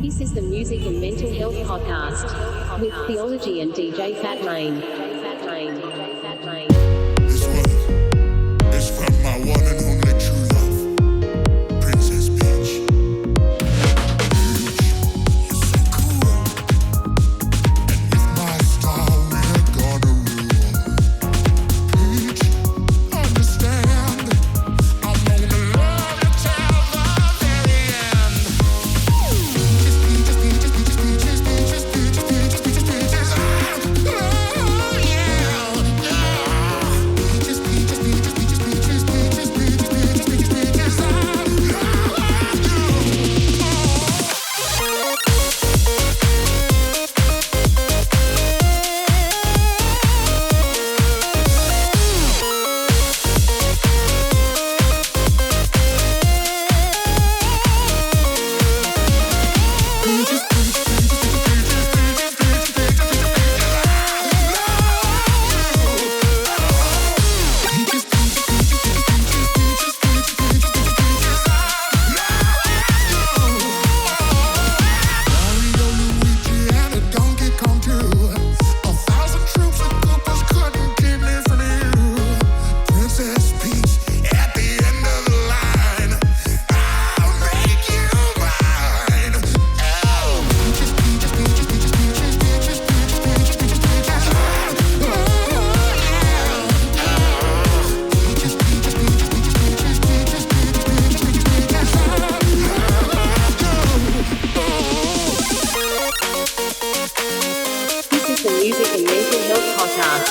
This is the Music and Mental Health Podcast with Theology and DJ Fat Lane. This one is from my one and only true love, Princess Peach. Peach, you're so cool. And with my style, we're gonna rule. Peach, understand, I'm gonna love you till the very end. Peaches, peaches, peaches, peaches, peaches, peaches, peaches, peaches, peaches. Oh, yeah. Peaches, peaches, peaches, peaches, peaches, peaches, peaches, peaches, peaches, peaches. This is the Music and Mental Health Podcast.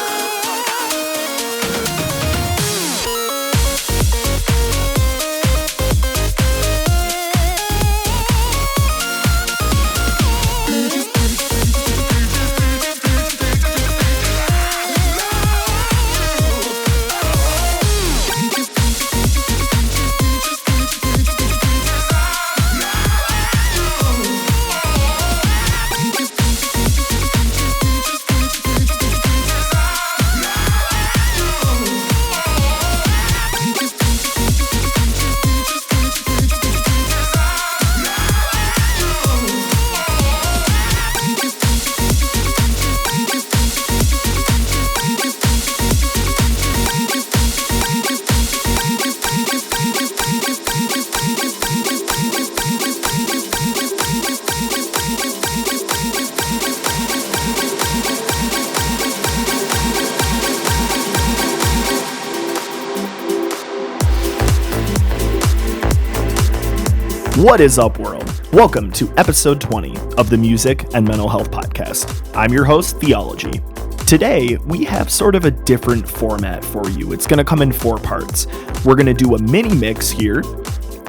What is up, world? Welcome to episode 20 of the Music and Mental Health Podcast. I'm your host, Theology. Today, we have sort of a different format for you. It's going to come in 4 parts. We're going to do a mini mix here.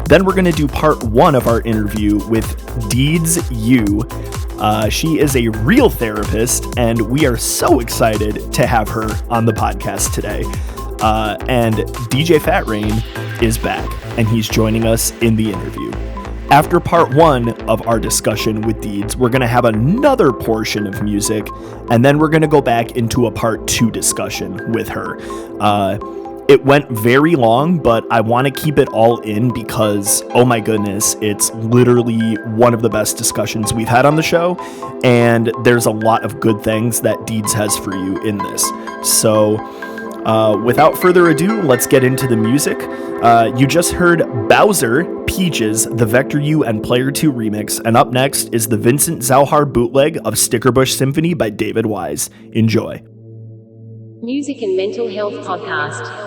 Then we're going to do part 1 of our interview with Deeds Yu. She is a real therapist, and we are so excited to have her on the podcast today. And DJ Fat Rain is back, and he's joining us in the interview. After part 1 of our discussion with Deeds, we're going to have another portion of music, and then we're going to go back into a part 2 discussion with her. It went very long, but I want to keep it all in because, oh my goodness, it's literally one of the best discussions we've had on the show, and there's a lot of good things that Deeds has for you in this. So, without further ado, let's get into the music. You just heard Bowser, Peaches, the Vector U and Player 2 remix, and up next is the Vincent Zauhar bootleg of Stickerbush Symphony by David Wise. Enjoy. Music and Mental Health Podcast.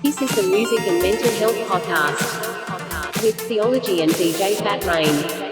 This is the Music and Mental Health Podcast with Theology and DJ Fat Rain.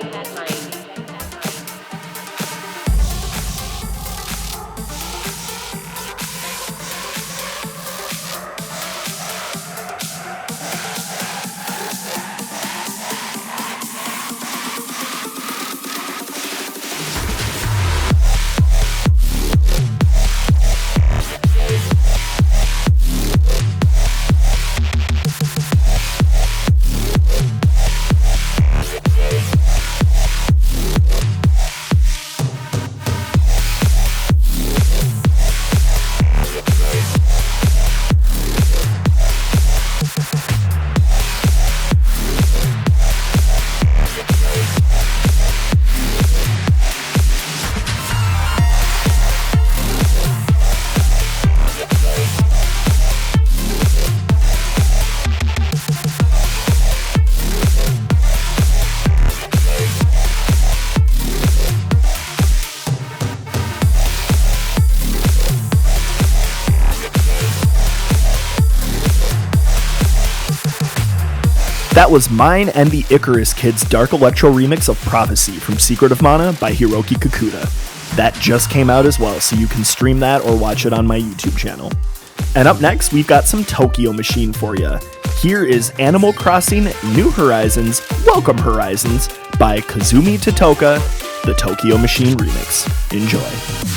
That was mine and the Icarus Kids' dark electro remix of Prophecy from Secret of Mana by Hiroki Kakuta. That just came out as well, so you can stream that or watch it on my YouTube channel. And up next, we've got some Tokyo Machine for you. Here is Animal Crossing New Horizons, Welcome Horizons by Kazumi Totoka, the Tokyo Machine remix. Enjoy.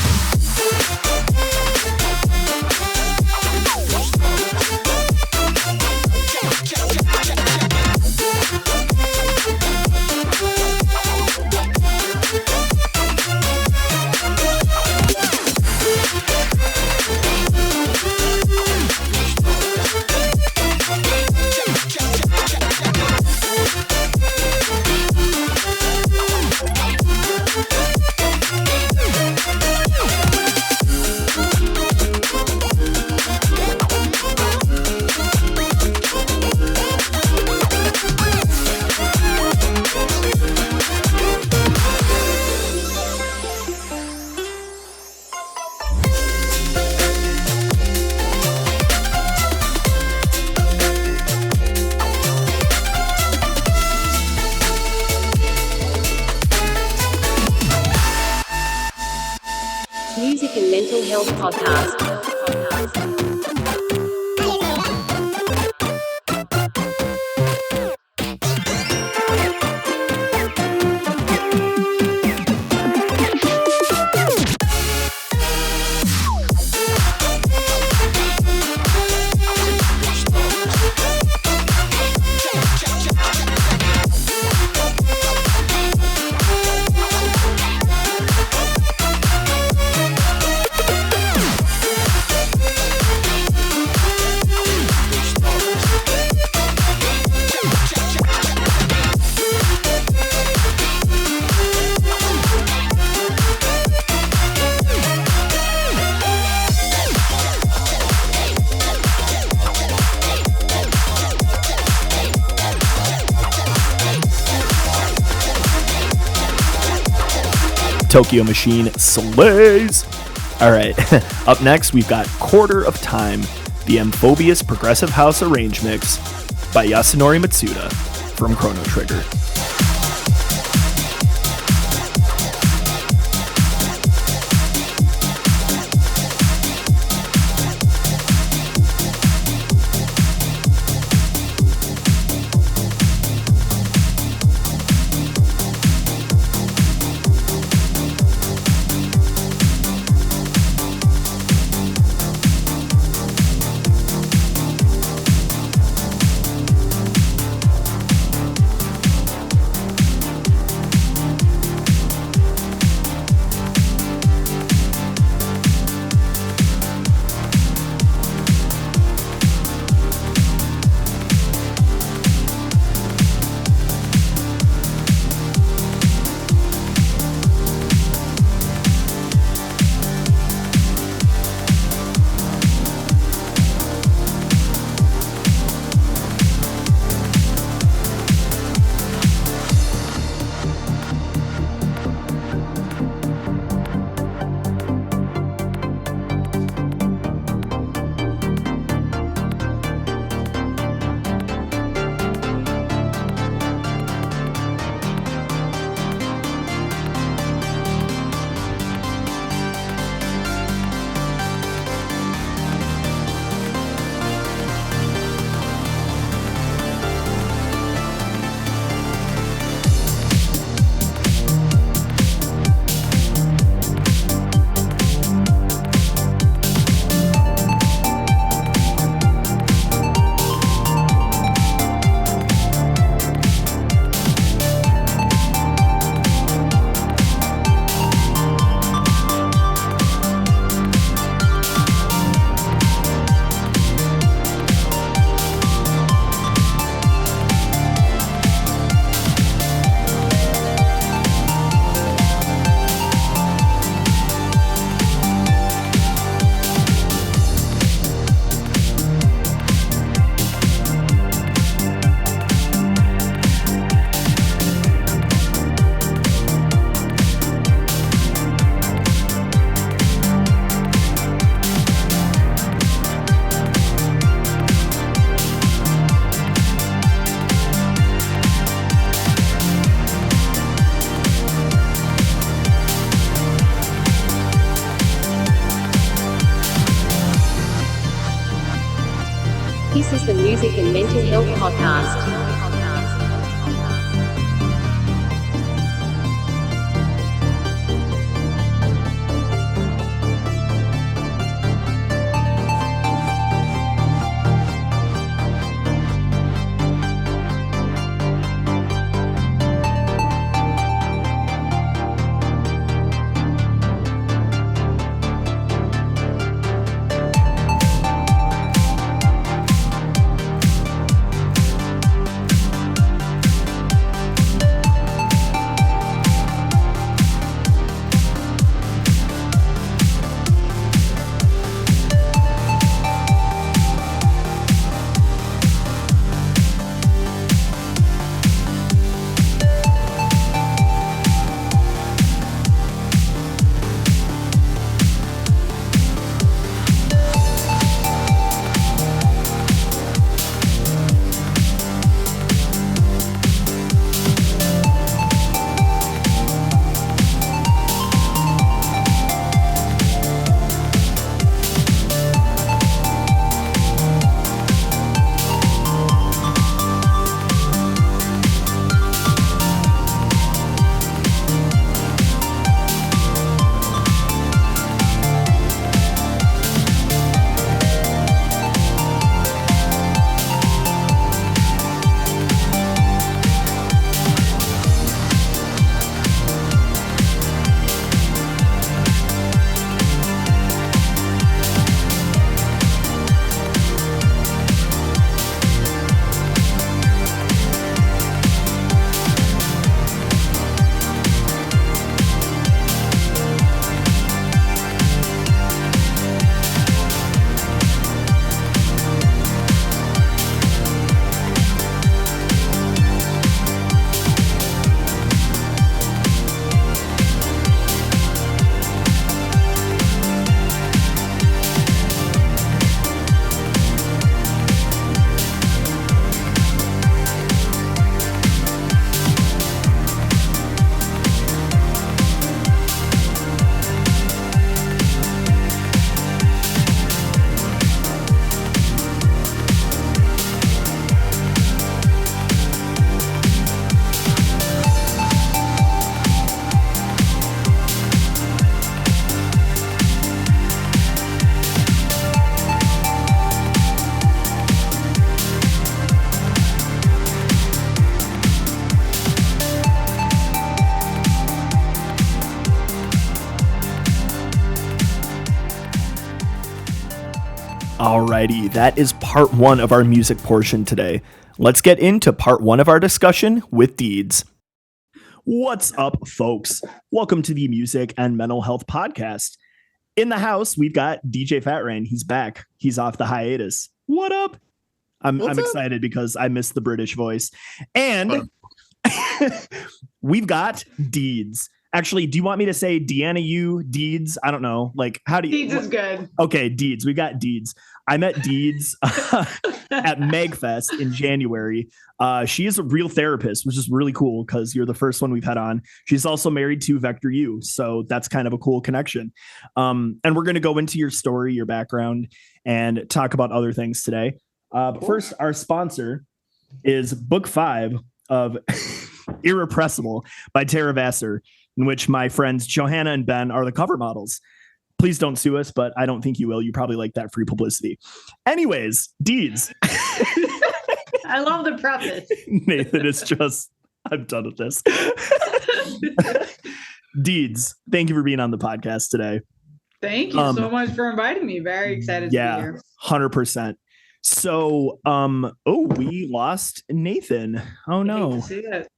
Music and Mental Health Podcast. Tokyo Machine slays! Alright, up next we've got Quarter of Time, the Amphobious Progressive House Arrange Mix by Yasunori Matsuda from Chrono Trigger. This is the Music and Mental Health Podcast. Alrighty, that is part one of our music portion today. Let's get into part one of our discussion with Deeds. What's up, folks? Welcome to the Music and Mental Health Podcast. In the house, we've got DJ Fat Rain. He's back. He's off the hiatus. What up? I'm excited because I missed the British voice. And we've got Deeds. Actually, do you want me to say Deanna you Deeds? I don't know. Like, how do you? Deeds is good. Okay, Deeds. We got Deeds. I met Deeds at MegFest in January. She is a real therapist, which is really cool because you're the first one we've had on. She's also married to Vector U, so that's kind of a cool connection. And we're going to go into your story, your background, and talk about other things today. But first, our sponsor is Book 5 of Irrepressible by Tara Vassar, in which my friends Johanna and Ben are the cover models. Please don't sue us, but I don't think you will. You probably like that free publicity. Anyways, Deeds. I love the preface. Nathan is just, I'm done with this. Deeds, thank you for being on the podcast today. Thank you so much for inviting me. Very excited to be here. 100%. So, we lost Nathan. Oh no. I hate to see that.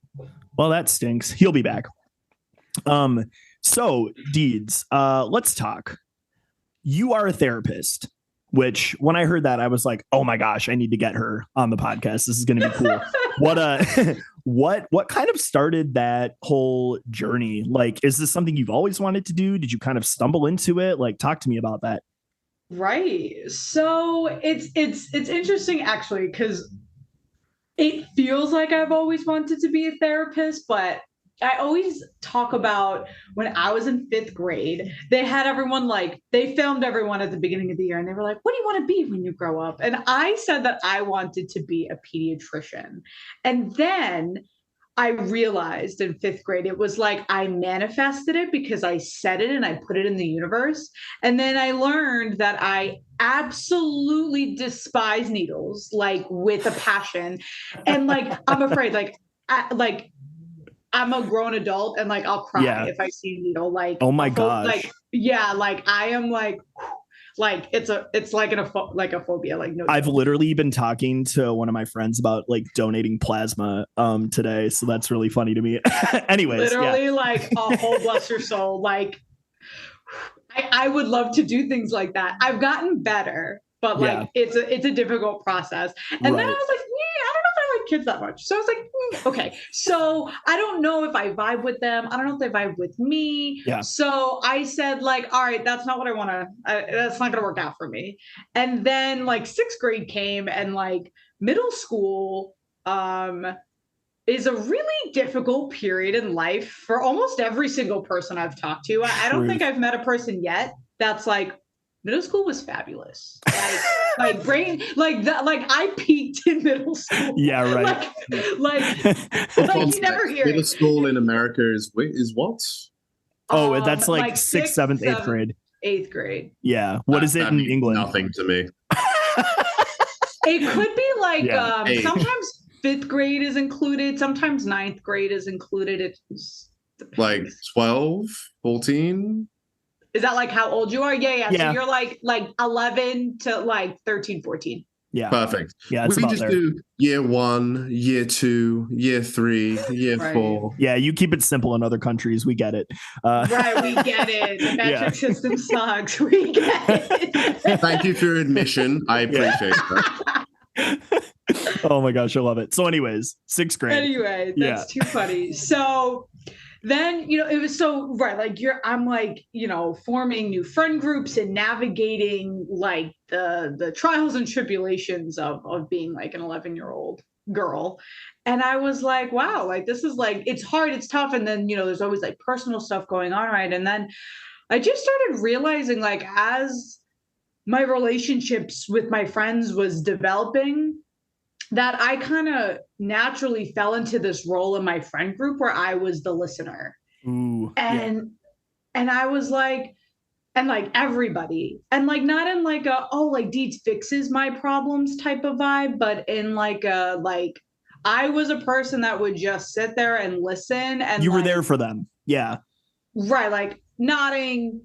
Well, that stinks. He'll be back. So Deeds, let's talk. You are a therapist, which when I heard that, I was like, oh my gosh, I need to get her on the podcast. This is going to be cool. What kind of started that whole journey? Like, is this something you've always wanted to do? Did you kind of stumble into it? Like, talk to me about that. Right. So it's interesting actually, because it feels like I've always wanted to be a therapist, but I always talk about when I was in 5th grade, they had everyone they filmed everyone at the beginning of the year and they were like, what do you want to be when you grow up? And I said that I wanted to be a pediatrician. And then I realized in 5th grade, it was like I manifested it because I said it and I put it in the universe. And then I learned that I absolutely despise needles, like with a passion. And I'm afraid, I'm a grown adult and I'll cry if I see a needle. Oh my gosh. I am it's like a phobia. Like no. I've literally been talking to one of my friends about donating plasma today, so that's really funny to me. Anyways, literally a whole bless your soul. I would love to do things like that. I've gotten better, but it's a difficult process. And then I was like, I don't know if I like kids that much. So I was like, okay. So I don't know if I vibe with them. I don't know if they vibe with me. Yeah. So I said all right, that's not what I want to, that's not going to work out for me. And then 6th grade came and middle school, is a really difficult period in life for almost every single person I've talked to. I don't think I've met a person yet that's middle school was fabulous. I peaked in middle school. Yeah, right. You never hear middle it. school in America is what? Oh, that's 6th, 7th, 8th grade. 8th grade. Yeah. What is it in England? Nothing to me. It could be sometimes 5th grade is included. Sometimes 9th grade is included. It just depends. 12, 14. Is that how old you are? Yeah. So you're 11 to 13, 14. Yeah. Perfect. Yeah. We just do year 1, year 2, year 3, year 4. Yeah. You keep it simple in other countries. We get it. Right. We get it. The metric system sucks. We get it. Thank you for your admission. I appreciate that. Oh my gosh. I love it. So anyways, 6th grade. Anyway, that's too funny. So then, it was so right. I'm forming new friend groups and navigating the trials and tribulations of being an 11-year-old girl. And I was like, wow, this is it's hard, it's tough. And then, there's always personal stuff going on. Right. And then I just started realizing as my relationships with my friends was developing, that I kind of naturally fell into this role in my friend group where I was the listener. Ooh, and I was everybody, and not in Deeds fixes my problems type of vibe, but in I was a person that would just sit there and listen. And you were there for them. Yeah. Right. Nodding,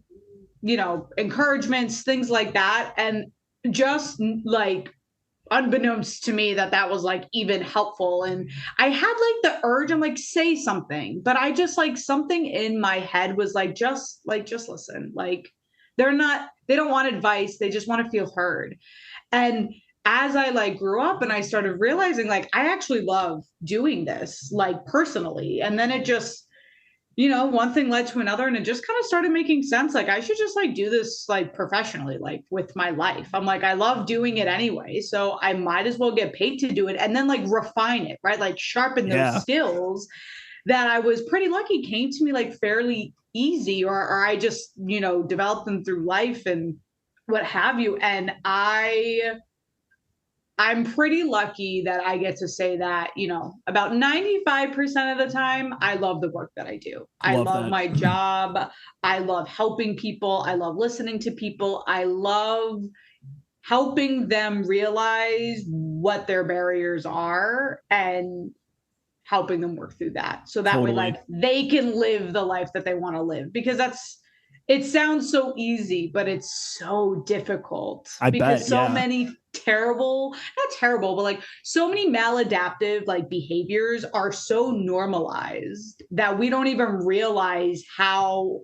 encouragements, things like that. And just unbeknownst to me that was even helpful. And I had the urge, I'm say something, but I just something in my head was just listen. They don't want advice, they just want to feel heard. And as I grew up and I started realizing I actually love doing this personally, and then it just one thing led to another, and it just kind of started making sense. I should just do this professionally, with my life. I'm I love doing it anyway, so I might as well get paid to do it, and then refine it, right? Sharpen those skills that I was pretty lucky came to me fairly easy, or I just developed them through life and what have you. And I'm pretty lucky that I get to say that, about 95% of the time, I love the work that I do. I love my job. I love helping people. I love listening to people. I love helping them realize what their barriers are and helping them work through that. So that way, they can live the life that they want to live, because it sounds so easy, but it's so difficult. Many not terrible, but so many maladaptive behaviors are so normalized that we don't even realize how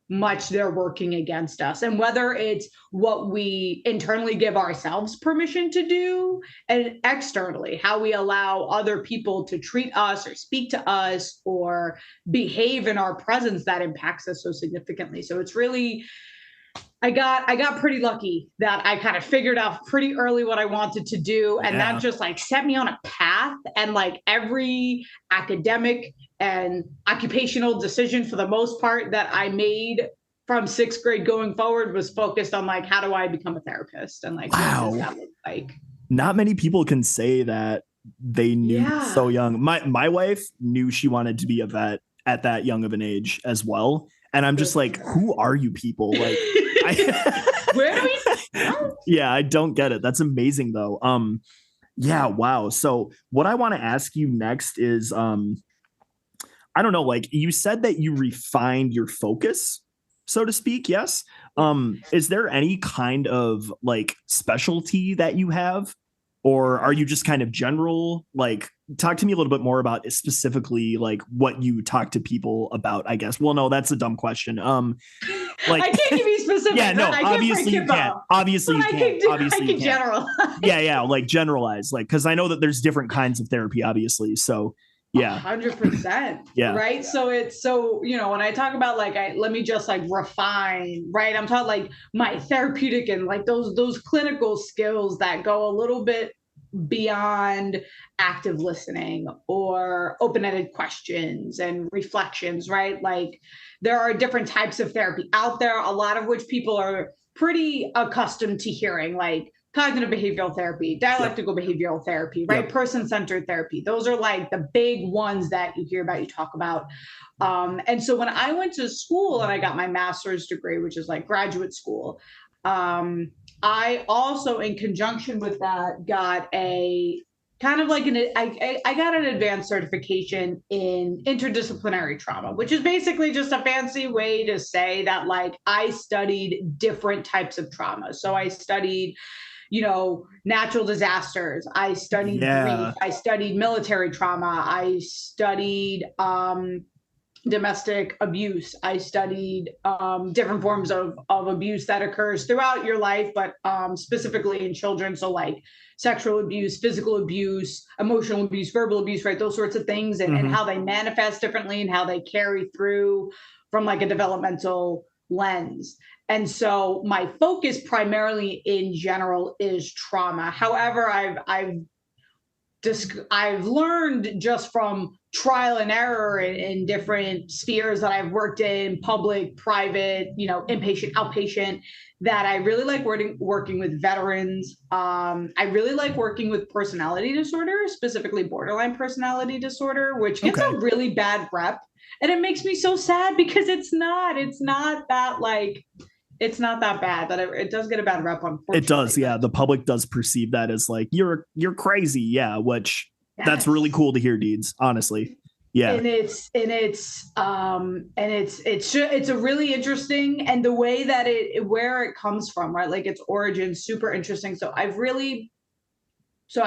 much they're working against us, and whether it's what we internally give ourselves permission to do, and externally how we allow other people to treat us or speak to us or behave in our presence, that impacts us so significantly. So it's really, I got pretty lucky that I kind of figured out pretty early what I wanted to do. And that just set me on a path. And every academic and occupational decision for the most part that I made from 6th grade going forward was focused on like, how do I become a therapist? And like, what does that look like? Not many people can say that they knew so young. My wife knew she wanted to be a vet at that young of an age as well. And I'm just like, who are you people? Like, where do we? Yeah, I don't get it. That's amazing though. Yeah, wow. So what I want to ask you next is, I don't know, like you said that you refined your focus, so to speak. Yes. Is there any kind of like specialty that you have, or are you just kind of general? Like, talk to me a little bit more about specifically like what you talk to people about, I guess. Well, no, that's a dumb question. Like, I can't give you specific. Yeah, no, obviously you can't. Obviously you can't. Obviously I can generalize. Yeah, like generalize, like, because I know that there's different kinds of therapy, obviously. So yeah, 100%. Yeah. Right. So it's so, when I talk about like, let me just like refine, right? I'm talking like my therapeutic and like those clinical skills that go a little bit beyond active listening or open-ended questions and reflections, right? Like there are different types of therapy out there, a lot of which people are pretty accustomed to hearing, like cognitive behavioral therapy, dialectical behavioral therapy, right? Person-centered therapy. Those are like the big ones that you hear about, you talk about. And so when I went to school and I got my master's degree, which is like graduate school, I also, in conjunction with that, got a kind of like I got an advanced certification in interdisciplinary trauma, which is basically just a fancy way to say that like I studied different types of trauma. So I studied natural disasters. I studied grief. I studied military trauma. I studied domestic abuse. I studied different forms of abuse that occurs throughout your life, but specifically in children. So like sexual abuse, physical abuse, emotional abuse, verbal abuse, right? Those sorts of things, and how they manifest differently and how they carry through from like a developmental lens. And so my focus primarily in general is trauma. However, I've learned just from trial and error in different spheres that I've worked in, public, private, inpatient, outpatient, that I really like working with veterans. I really like working with personality disorder, specifically borderline personality disorder, which gets a really bad rep. And it makes me so sad because it's not that like, it's not that bad, but it does get a bad rep, unfortunately. It does, yeah. The public does perceive that as like you're crazy, yeah. Which that's really cool to hear, Deeds. Honestly, yeah. And it's a really interesting, and the way that where it comes from, right? Like its origin, super interesting. So I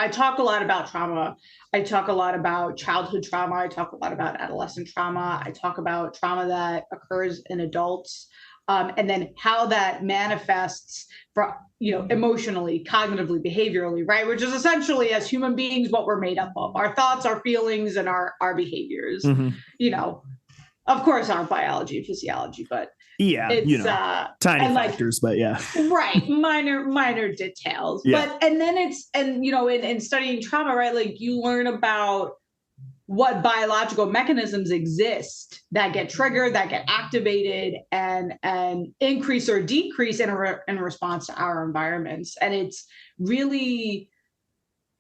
talk a lot about trauma. I talk a lot about childhood trauma. I talk a lot about adolescent trauma. I talk about trauma that occurs in adults. And then how that manifests emotionally, cognitively, behaviorally, right? Which is essentially, as human beings, what we're made up of: our thoughts, our feelings, and our behaviors. Of course, our biology, physiology, but it's tiny factors, but yeah, right, minor details. Yeah. But and then in studying trauma, right? Like you learn about what biological mechanisms exist that get triggered, that get activated, and increase or decrease in response to our environments. And it's really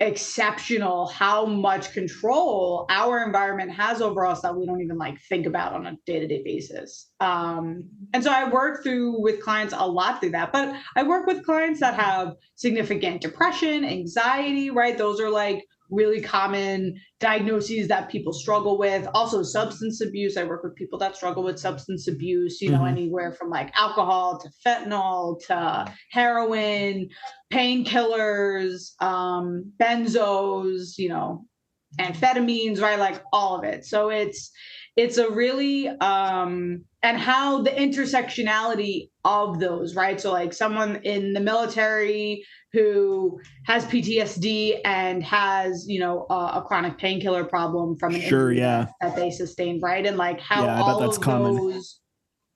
exceptional how much control our environment has over us that we don't even like think about on a day-to-day basis. And so I work with clients a lot through that, but I work with clients that have significant depression, anxiety, right? Those are like really common diagnoses that people struggle with. Also substance abuse. I work with people that struggle with substance abuse, anywhere from like alcohol to fentanyl to heroin, painkillers, benzos, amphetamines, right? Like all of it. So it's a really, and how the intersectionality of those, right? So like someone in the military who has PTSD and has, a chronic painkiller problem from an injury that they sustained, right? And like how all of those,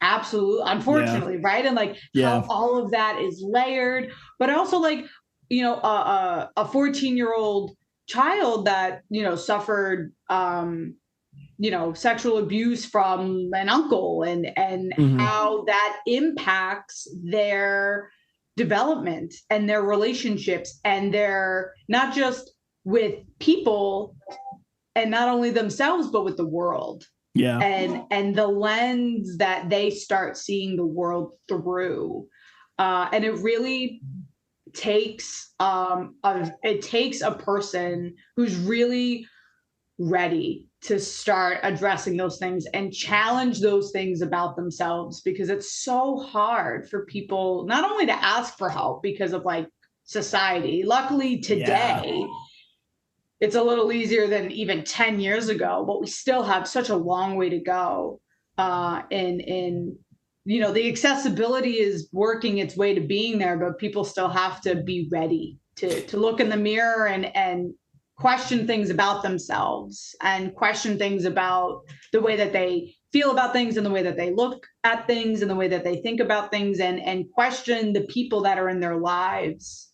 absolutely, unfortunately, right? And like how all of that is layered, but also like, a 14-year-old child that, suffered sexual abuse from an uncle, and how that impacts their development and their relationships, and their, not just with people and not only themselves, but with the world. Yeah. And the lens that they start seeing the world through. And it really takes a person who's really ready to start addressing those things and challenge those things about themselves, because it's so hard for people not only to ask for help because of like society. Luckily today, it's a little easier than even 10 years ago, but we still have such a long way to go. In the accessibility is working its way to being there, but people still have to be ready to look in the mirror and question things about themselves, and question things about the way that they feel about things, and the way that they look at things, and the way that they think about things, and question the people that are in their lives,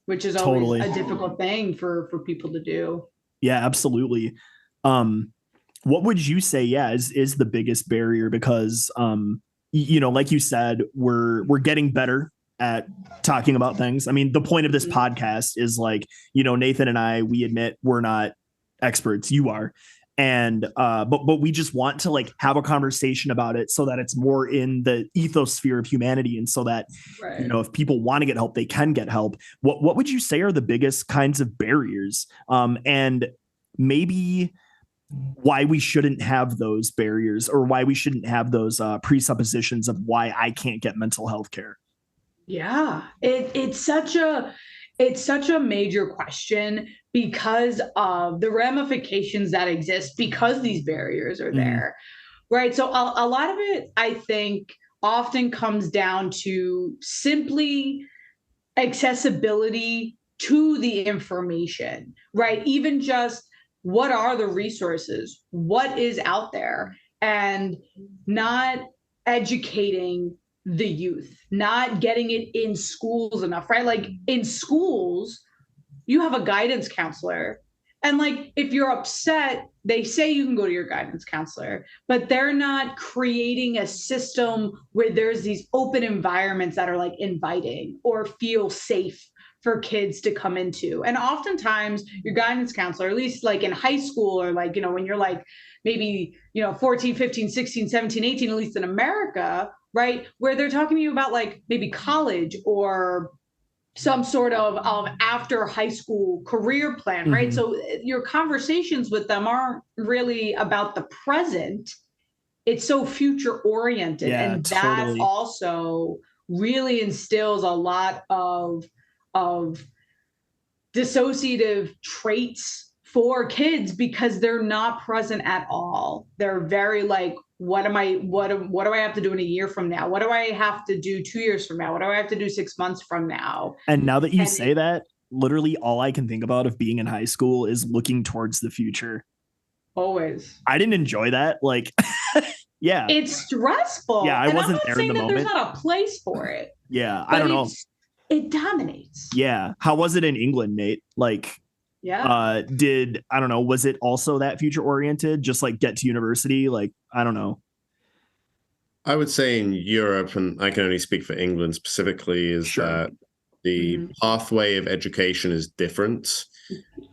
which is always a difficult thing for people to do. Yeah, absolutely. What would you say, is the biggest barrier? Because, like you said, we're getting better at talking about things. I mean, the point of this podcast is like, Nathan and I, we admit we're not experts. You are. And but we just want to like have a conversation about it so that it's more in the ethosphere of humanity, and so that if people want to get help, they can get help. What would you say are the biggest kinds of barriers, and maybe why we shouldn't have those barriers, or why we shouldn't have those presuppositions of why I can't get mental health care? Yeah, it's such a major question because of the ramifications that exist, because these barriers are there, right? So a lot of it, I think, often comes down to simply accessibility to the information, right? Even just what are the resources, what is out there, and not educating the youth, not getting it in schools enough, right? Like in schools, you have a guidance counselor. And like, if you're upset, they say you can go to your guidance counselor, but they're not creating a system where there's these open environments that are like inviting or feel safe for kids to come into. And oftentimes your guidance counselor, at least like in high school, or like, when you're like maybe, 14, 15, 16, 17, 18, at least in America, right? Where they're talking to you about like maybe college or some sort of after high school career plan, right? So your conversations with them aren't really about the present. It's so future oriented. Yeah, and that totally. also really instills a lot of dissociative traits for kids, because they're not present at all. They're very like, what do I have to do in a year from now? What do I have to do 2 years from now? What do I have to do 6 months from now? And now that you say that, literally all I can think about of being in high school is looking towards the future. Always. I didn't enjoy that. Like, yeah. It's stressful. Yeah, I wasn't there in the moment. There's not a place for it. Yeah, I don't know. It dominates. Yeah. How was it in England, Nate? Like, I don't know, was it also that future oriented? Just like get to university? Like, I don't know. I would say in Europe, and I can only speak for England specifically, is that the pathway of education is different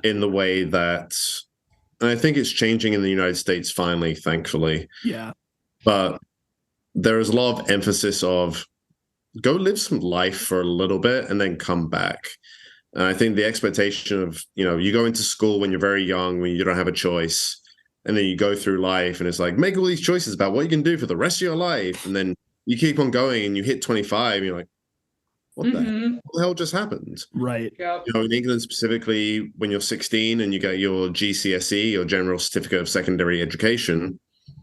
in the way that, and I think it's changing in the United States finally, thankfully. Yeah. But there is a lot of emphasis of go live some life for a little bit and then come back. And I think the expectation of, you go into school when you're very young, when you don't have a choice, and then you go through life and it's like, make all these choices about what you can do for the rest of your life. And then you keep on going and you hit 25 and you're like, what the hell just happened? Right. Yep. In England specifically, when you're 16 and you get your GCSE, or General Certificate of Secondary Education,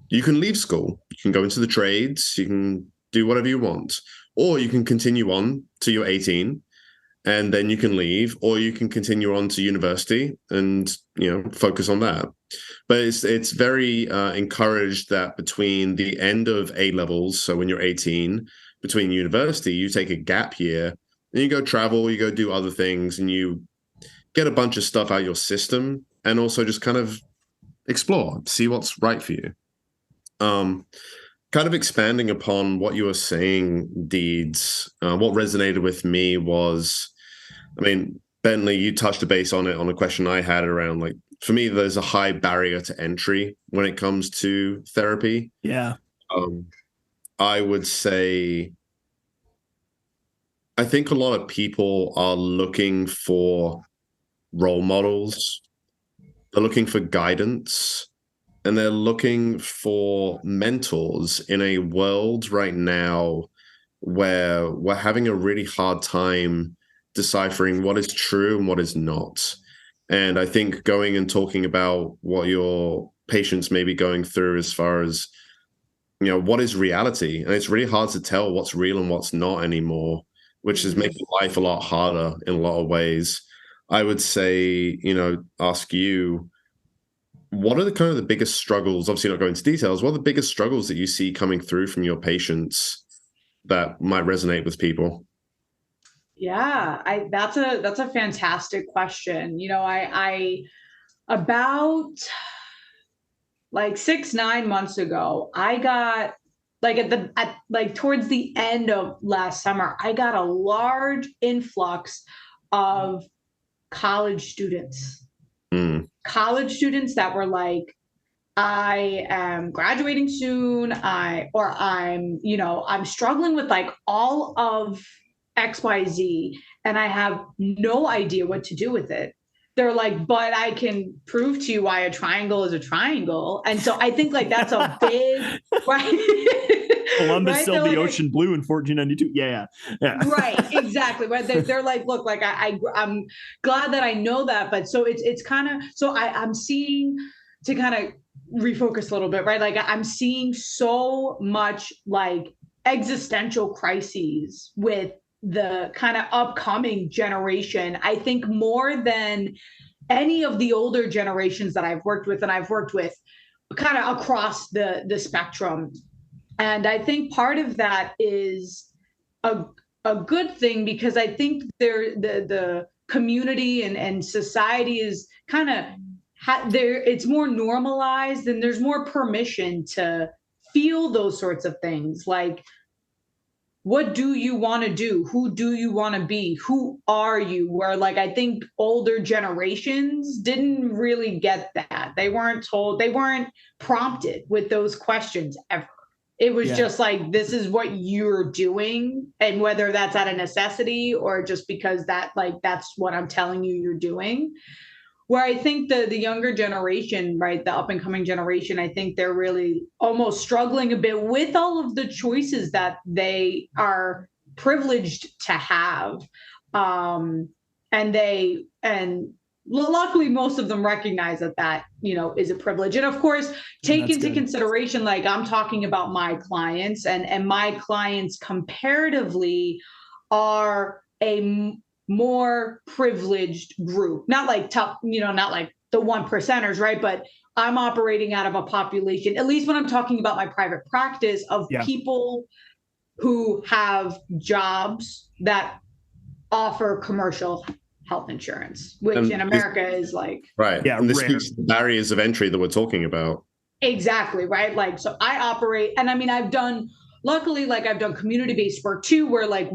you can leave school. You can go into the trades. You can do whatever you want. Or you can continue on till you're 18 and then you can leave, or you can continue on to university and, focus on that. But it's very encouraged that between the end of A levels, so when you're 18, between university, you take a gap year and you go travel, you go do other things, and you get a bunch of stuff out of your system, and also just kind of explore, see what's right for you. Kind of expanding upon what you were saying, Deeds, what resonated with me was, I mean, Bentley, you touched a base on it on a question I had around, like, for me, there's a high barrier to entry when it comes to therapy. Yeah. I would say, I think a lot of people are looking for role models. They're looking for guidance, and they're looking for mentors in a world right now where we're having a really hard time deciphering what is true and what is not. And I think going and talking about what your patients may be going through as far as, what is reality? And it's really hard to tell what's real and what's not anymore, which is making life a lot harder in a lot of ways. I would say, ask you, what are the kind of the biggest struggles, obviously not going into details, what are the biggest struggles that you see coming through from your patients that might resonate with people? Yeah, that's a fantastic question. I about like 6-9 months ago, I got like towards the end of last summer, I got a large influx of college students. College students that were like, I am graduating soon. I'm struggling with like all of XYZ, and I have no idea what to do with it. They're like, but I can prove to you why a triangle is a triangle. And so I think like that's a big, right? Columbus Right? sailed They're the like, ocean blue in 1492. Yeah. right, exactly. Right. They're like, look, like I'm glad that I know that, but so it's kind of, so I'm seeing, to kind of refocus a little bit, right? Like I'm seeing so much like existential crises with the kind of upcoming generation. I think more than any of the older generations that I've worked with, and I've worked with kind of across the spectrum. And I think part of that is a a good thing, because I think the community and society is kind of there. It's more normalized, and there's more permission to feel those sorts of things. Like, what do you want to do? Who do you want to be? Who are you? Where like I think older generations didn't really get that. They weren't told. They weren't prompted with those questions ever. It was just like, this is what you're doing. And whether that's out of necessity or just because that's what I'm telling you you're doing. Where I think the younger generation, right, the up and coming generation, I think they're really almost struggling a bit with all of the choices that they are privileged to have. And luckily most of them recognize that is a privilege. And of course, take into consideration, like I'm talking about my clients, and my clients comparatively are a more privileged group, not like top, not like the 1%ers, right? But I'm operating out of a population, at least when I'm talking about my private practice, of people who have jobs that offer commercial health insurance, which in America is like, right. Yeah. And this speaks to the barriers of entry that we're talking about. Exactly. Right. Like, so I operate, and I mean, luckily, like I've done community-based work too, where like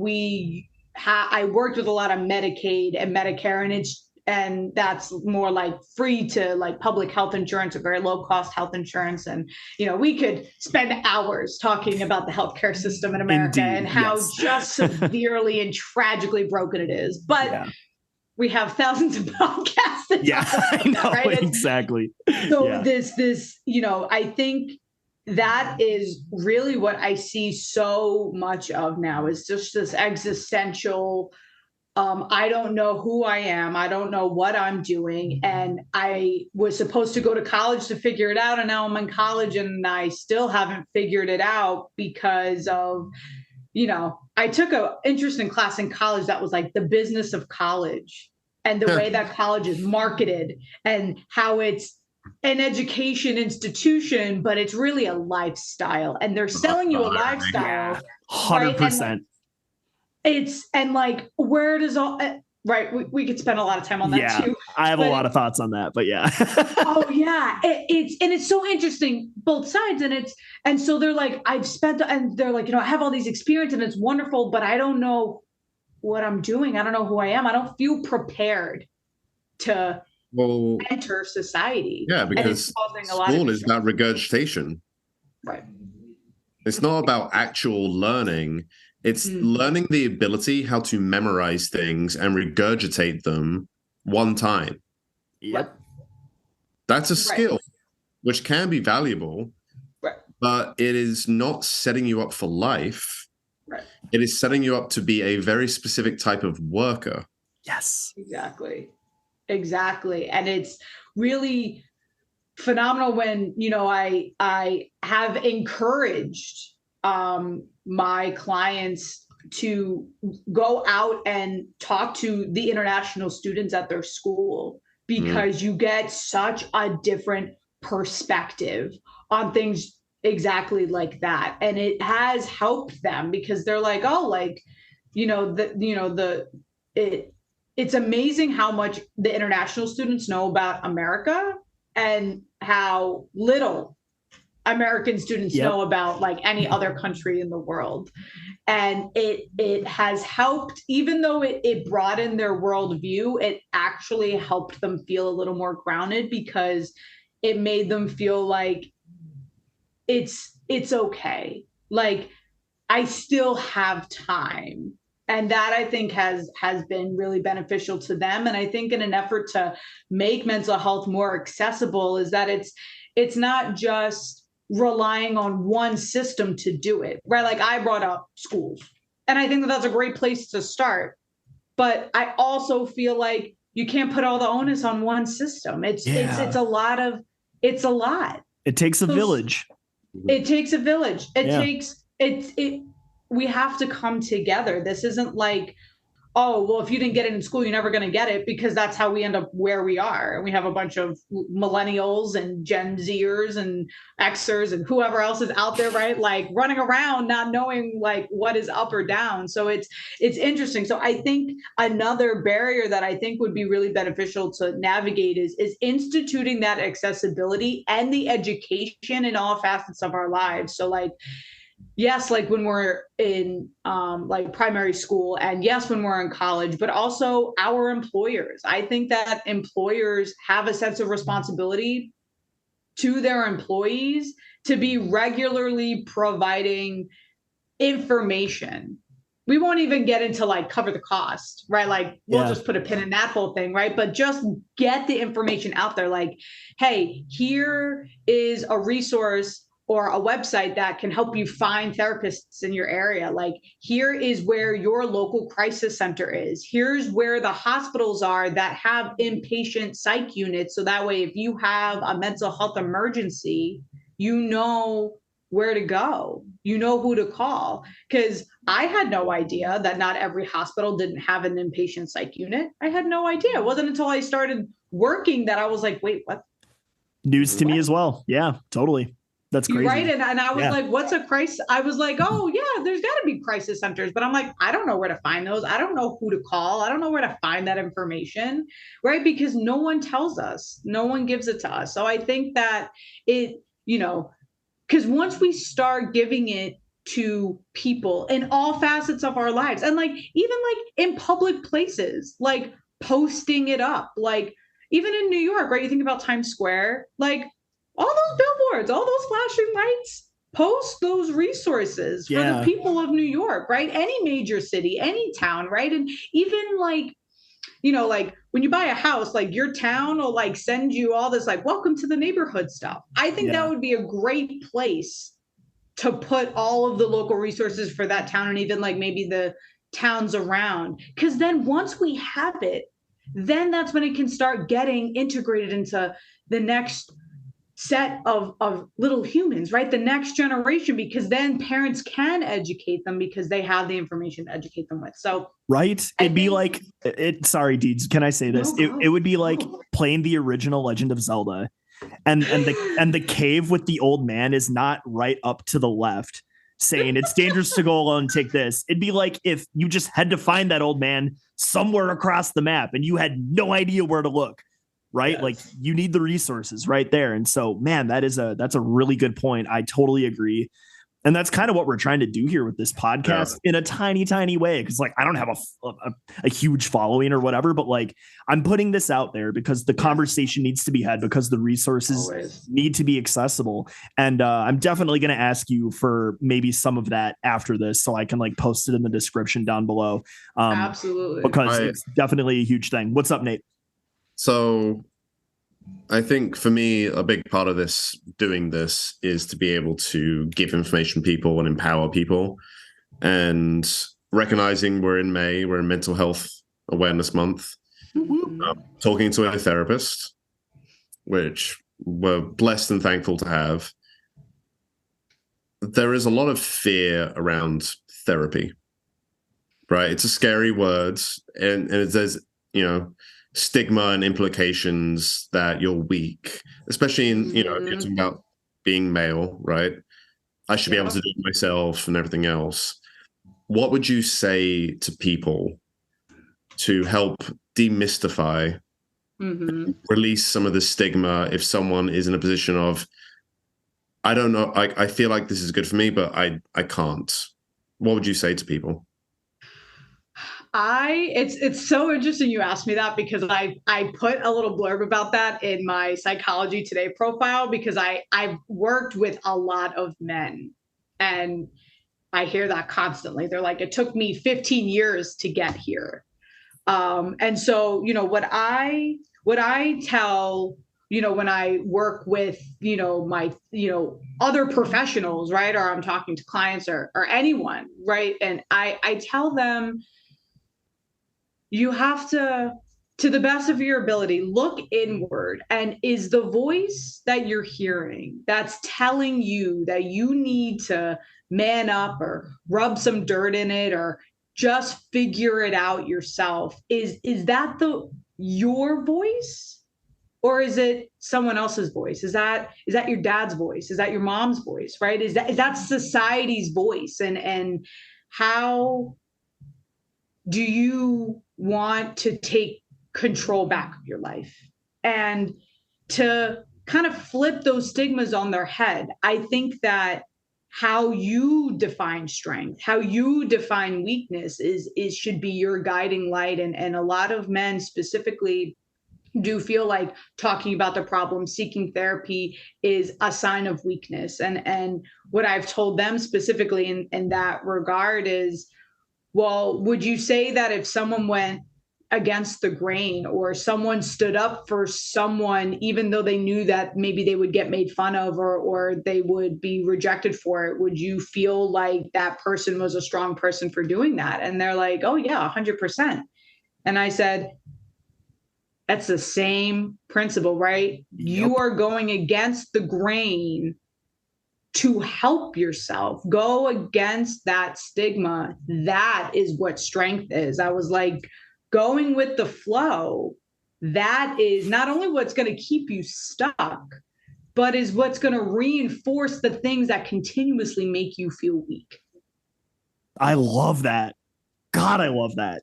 I worked with a lot of Medicaid and Medicare, and that's more like free to like public health insurance, or very low cost health insurance. And, we could spend hours talking about the healthcare system in America. Indeed, and how just severely and tragically broken it is. But we have thousands of podcasts. I know, right? Exactly. So this, I think that is really what I see so much of now, is just this existential, I don't know who I am. I don't know what I'm doing. And I was supposed to go to college to figure it out. And now I'm in college and I still haven't figured it out because of, I took an interesting class in college that was like the business of college, and the way that college is marketed, and how it's an education institution, but it's really a lifestyle, and they're selling you a lifestyle. 100%. And like, where does all right? We could spend a lot of time on that too. I have a lot of thoughts on that, but yeah. Oh yeah, it's so interesting, both sides, and so they're like, and they're like, I have all these experience and it's wonderful, but I don't know what I'm doing. I don't know who I am. I don't feel prepared to enter society. Yeah, because school is that regurgitation. Right. It's not about actual learning. It's learning the ability how to memorize things and regurgitate them one time. Yep. That's a skill, which can be valuable, but it is not setting you up for life. Right. It is setting you up to be a very specific type of worker. Yes. Exactly. And it's really phenomenal when, I have encouraged my clients to go out and talk to the international students at their school, because you get such a different perspective on things exactly like that. And it has helped them, because they're like, oh, like, it's amazing how much the international students know about America and how little American students know about like any other country in the world. And it has helped, even though it broadened their worldview, it actually helped them feel a little more grounded, because it made them feel like it's okay. Like, I still have time. And that, I think, has been really beneficial to them. And I think in an effort to make mental health more accessible, is that it's not just relying on one system to do it, right? Like, I brought up schools, and I think that that's a great place to start. But I also feel like you can't put all the onus on one system. It's a lot. It takes a village. It takes a village. We have to come together. This isn't like, oh, well, if you didn't get it in school, you're never going to get it, because that's how we end up where we are. And we have a bunch of millennials and Gen Zers and Xers and whoever else is out there, right? Like, running around not knowing like what is up or down. So it's interesting. So I think another barrier that I think would be really beneficial to navigate is instituting that accessibility and the education in all facets of our lives. So like, yes, like when we're in like primary school, and yes, when we're in college, but also our employers. I think that employers have a sense of responsibility to their employees to be regularly providing information. We won't even get into like cover the cost, right? Like, we'll just put a pin in that whole thing, right? But just get the information out there. Like, hey, here is a resource or a website that can help you find therapists in your area. Like, here is where your local crisis center is. Here's where the hospitals are that have inpatient psych units. So that way, if you have a mental health emergency, you know where to go, you know who to call. Because I had no idea that not every hospital didn't have an inpatient psych unit. I had no idea. It wasn't until I started working that I was like, wait, what? News to me as well. Yeah, totally. That's crazy. Right. And I was like, what's a crisis? I was like, oh, yeah, there's got to be crisis centers. But I'm like, I don't know where to find those. I don't know who to call. I don't know where to find that information. Right. Because no one tells us. No one gives it to us. So I think that because once we start giving it to people in all facets of our lives, and like even like in public places, like posting it up, like even in New York, right? You think about Times Square, like all those billboards, all those flashing lights, post those resources for the people of New York, right? Any major city, any town, right? And even like, like when you buy a house, like your town will like send you all this like welcome to the neighborhood stuff. I think that would be a great place to put all of the local resources for that town, and even like maybe the towns around. Because then once we have it, then that's when it can start getting integrated into the next set of little humans, right? The next generation, because then parents can educate them because they have the information to educate them with. So it'd be like sorry, Deeds, can I say this? It would be like playing the original Legend of Zelda, and the cave with the old man is not right up to the left. saying it's dangerous to go alone, take this. It'd be like if you just had to find that old man somewhere across the map and you had no idea where to look, right? Yes. Like you need the resources right there. And so, man, that's a really good point. I totally agree. And that's kind of what we're trying to do here with this podcast in a tiny, tiny way. Cause like, I don't have a huge following or whatever, but like I'm putting this out there because the conversation needs to be had, because the resources need to be accessible. And I'm definitely going to ask you for maybe some of that after this, so I can like post it in the description down below. Absolutely. Because it's definitely a huge thing. What's up, Nate? So I think for me, a big part of doing this is to be able to give information to people and empower people. And recognizing we're in May, we're in Mental Health Awareness Month, talking to a therapist, which we're blessed and thankful to have. There is a lot of fear around therapy, right? It's a scary word, and there's, stigma and implications that you're weak, especially in, if you're talking about being male, right? I should be able to do it myself and everything else. What would you say to people to help demystify, release some of the stigma if someone is in a position of, I don't know, I feel like this is good for me, but I can't? What would you say to people? It's so interesting you asked me that, because I put a little blurb about that in my Psychology Today profile, because I've worked with a lot of men, and I hear that constantly. They're like, it took me 15 years to get here. And so, what I tell, when I work with, my, other professionals, right, or I'm talking to clients or anyone, right, and I tell them, you have to the best of your ability, look inward. And is the voice that you're hearing that's telling you that you need to man up or rub some dirt in it or just figure it out yourself, is that your voice, or is it someone else's voice? Is that your dad's voice? Is that your mom's voice, right? Is that society's voice? And how do you want to take control back of your life? And to kind of flip those stigmas on their head, I think that how you define strength, how you define weakness is should be your guiding light. And a lot of men specifically do feel like talking about the problem, seeking therapy, is a sign of weakness. And what I've told them specifically in that regard is, well, would you say that if someone went against the grain, or someone stood up for someone, even though they knew that maybe they would get made fun of or they would be rejected for it, would you feel like that person was a strong person for doing that? And they're like, oh yeah, 100%. And I said, that's the same principle, right? Yep. You are going against the grain to help yourself. Go against that stigma. That is what strength is. I was like, going with the flow, that is not only what's going to keep you stuck, but is what's going to reinforce the things that continuously make you feel weak. I love that. God, I love that.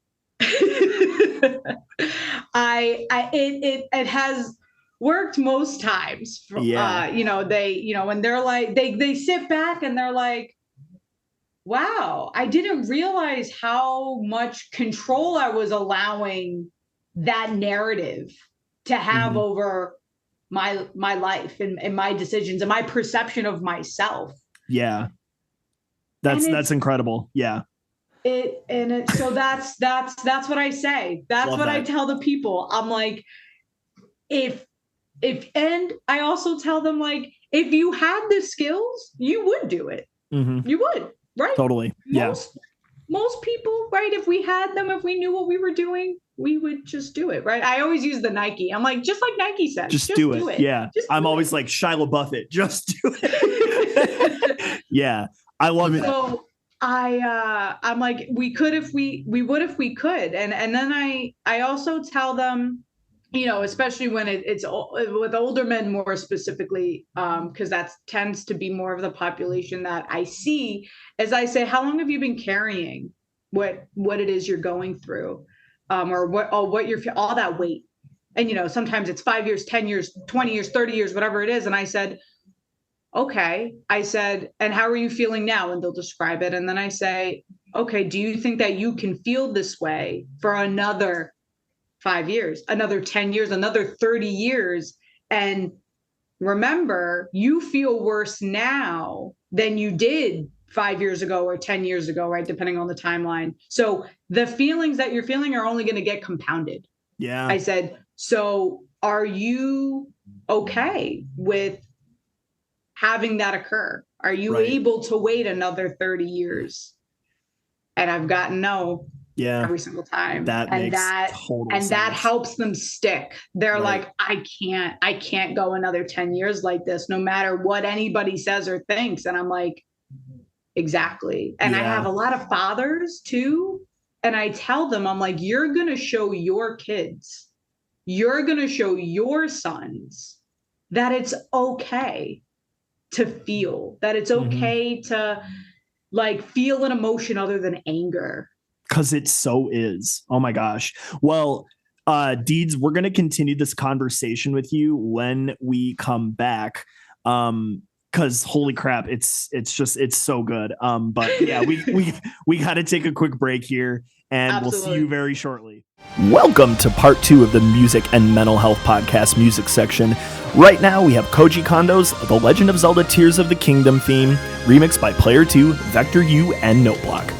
It has worked most times. Yeah. When they're like, they sit back and they're like, wow, I didn't realize how much control I was allowing that narrative to have over my life and my decisions and my perception of myself. Yeah. That's incredible. Yeah. So that's what I say. That's Love what that. I tell the people. I'm like, and I also tell them, like, if you had the skills, you would do it. Mm-hmm. You would, right? Totally. Most people, right? If we had them, if we knew what we were doing, we would just do it, right? I always use the Nike. I'm like, just like Nike says, just do it. Yeah. I'm always like Shia LaBeouf it. Just do it. Yeah. I love it. So I'm like, we could if we would if we could. And then I also tell them, especially when it's with older men more specifically, because that tends to be more of the population that I see, as I say, how long have you been carrying what it is you're going through, or what you're, all that weight? And, sometimes it's 5 years, 10 years, 20 years, 30 years, whatever it is. And I said, okay, and how are you feeling now? And they'll describe it. And then I say, okay, do you think that you can feel this way for another 5 years, another 10 years, another 30 years? And remember, you feel worse now than you did 5 years ago or 10 years ago, right? Depending on the timeline. So the feelings that you're feeling are only going to get compounded. Yeah. I said, so are you okay with having that occur? Are you able to wait another 30 years? And I've gotten no. Yeah. Every single time. That makes total sense. That helps them stick. They're like, I can't go another 10 years like this, no matter what anybody says or thinks. And I'm like, exactly. And I have a lot of fathers too. And I tell them, I'm like, you're going to show your kids, you're going to show your sons that it's okay to feel, that it's okay to feel an emotion other than anger. Because it so is. Oh my gosh. Well, Deeds, we're going to continue this conversation with you when we come back. Because holy crap, it's so good. But yeah, we got to take a quick break here, and We'll see you very shortly. Welcome to part 2 of the Music and Mental Health Podcast music section. Right now we have Koji Kondo's The Legend of Zelda Tears of the Kingdom theme, remixed by Player 2, Vector U, and Noteblock.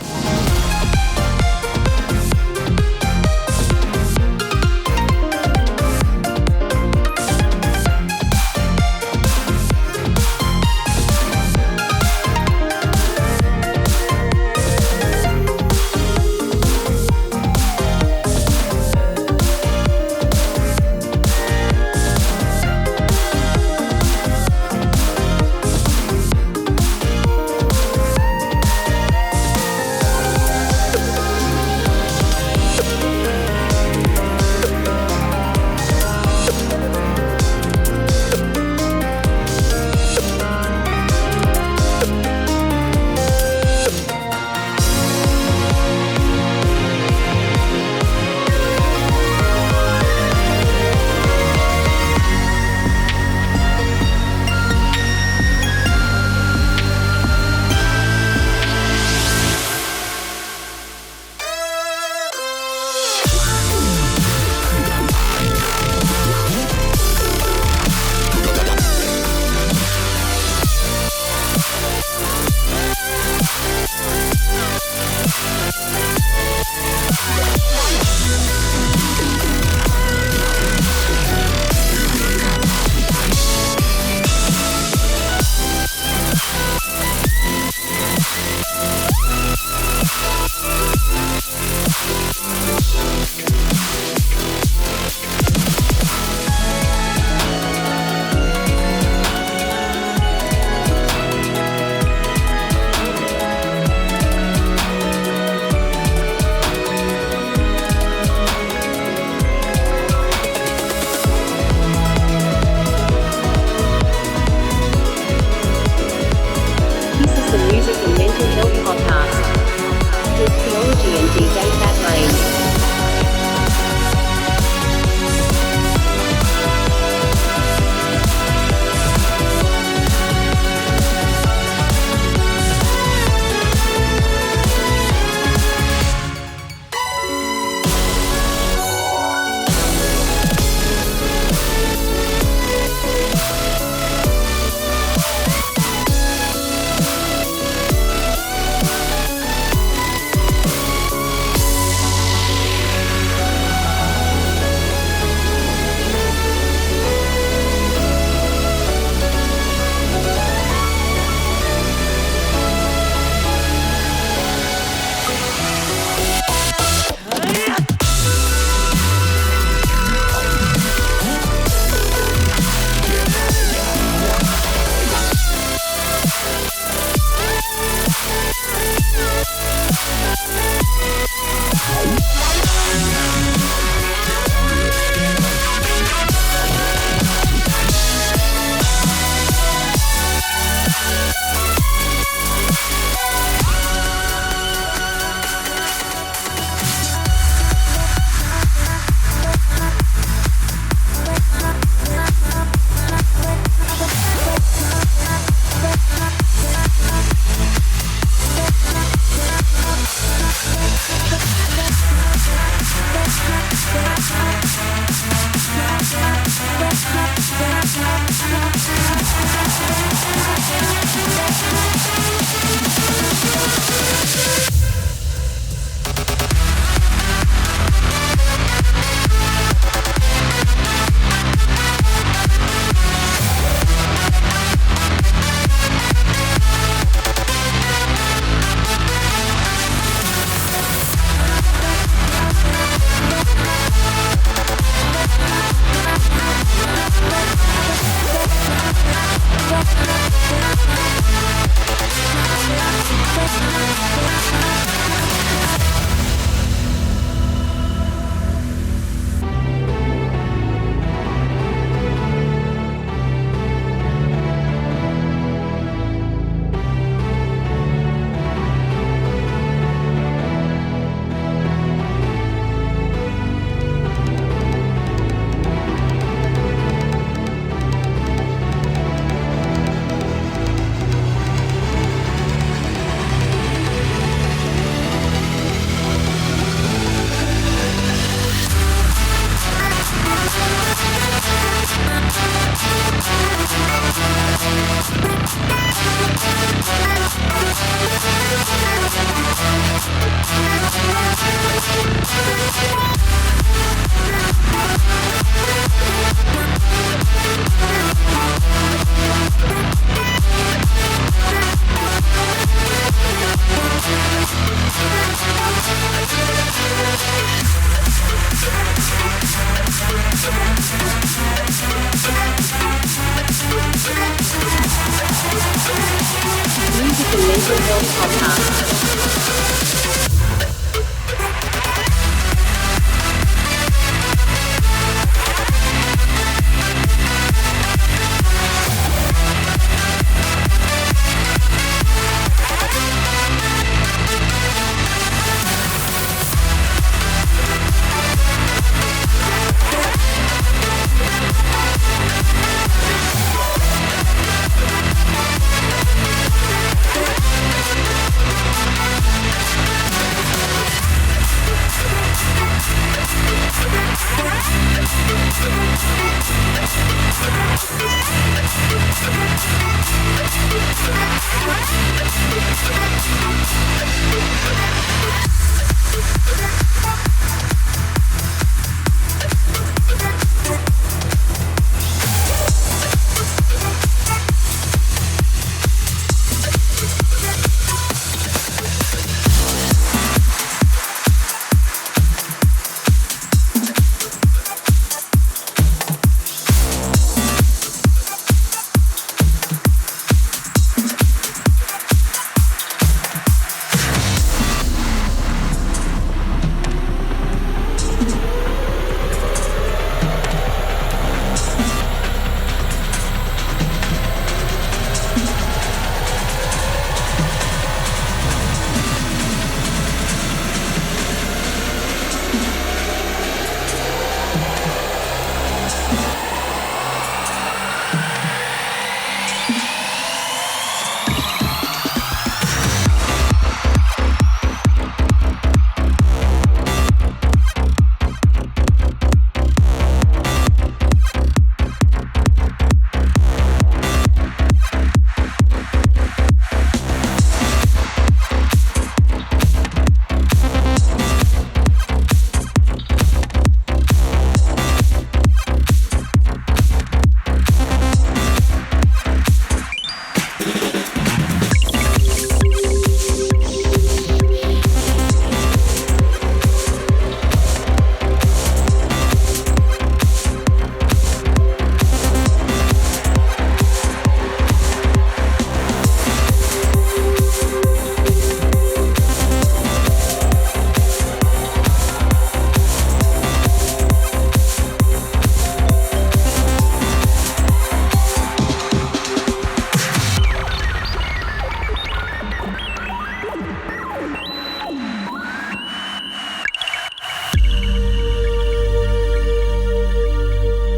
Mental Health Podcast.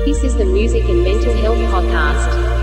This is the Music and Mental Health Podcast.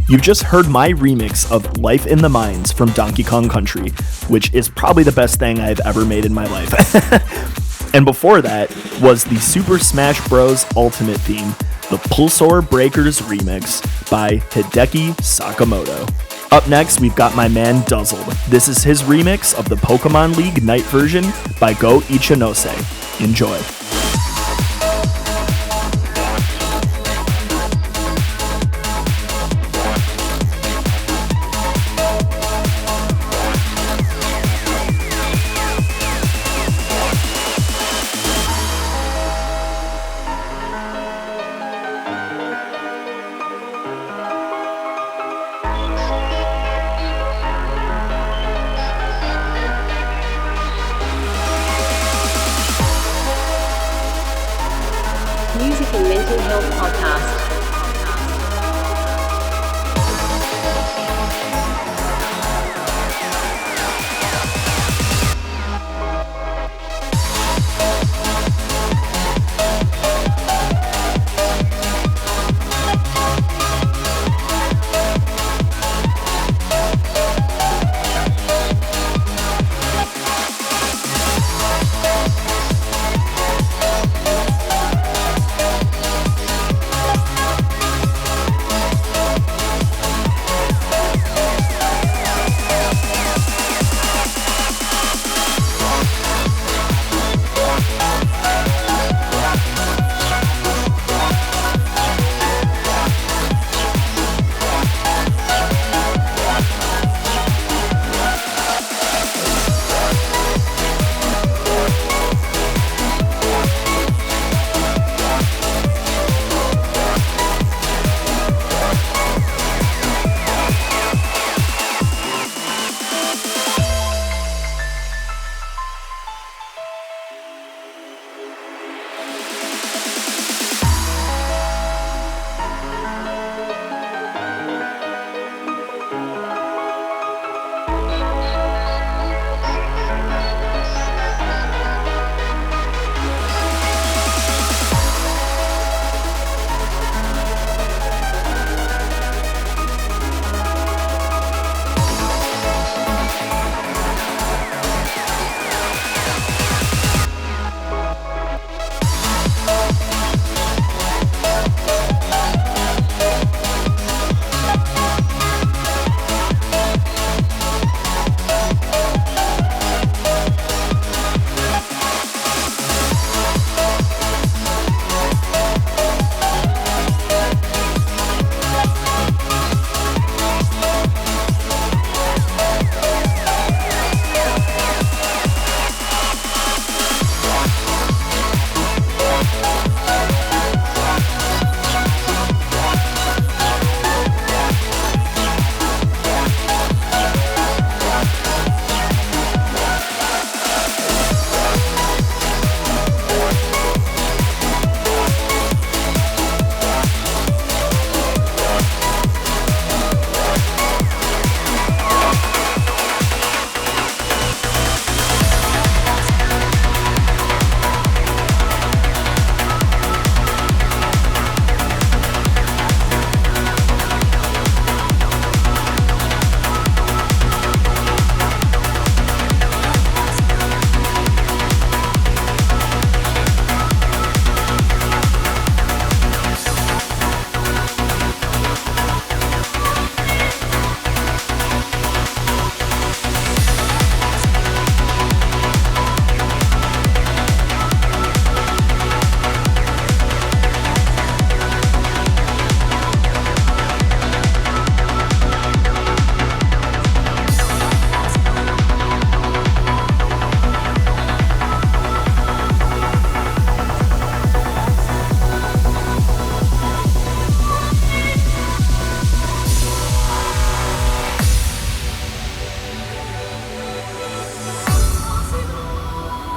You've just heard my remix of Life in the Mines from Donkey Kong Country, which is probably the best thing I've ever made in my life. And before that was the Super Smash Bros. Ultimate theme, the Pulsar Breakers remix by Hideki Sakamoto. Up next, we've got my man Duzzled. This is his remix of the Pokemon League Night version by Go Ichinose. Enjoy. Music and Mental Health Podcast.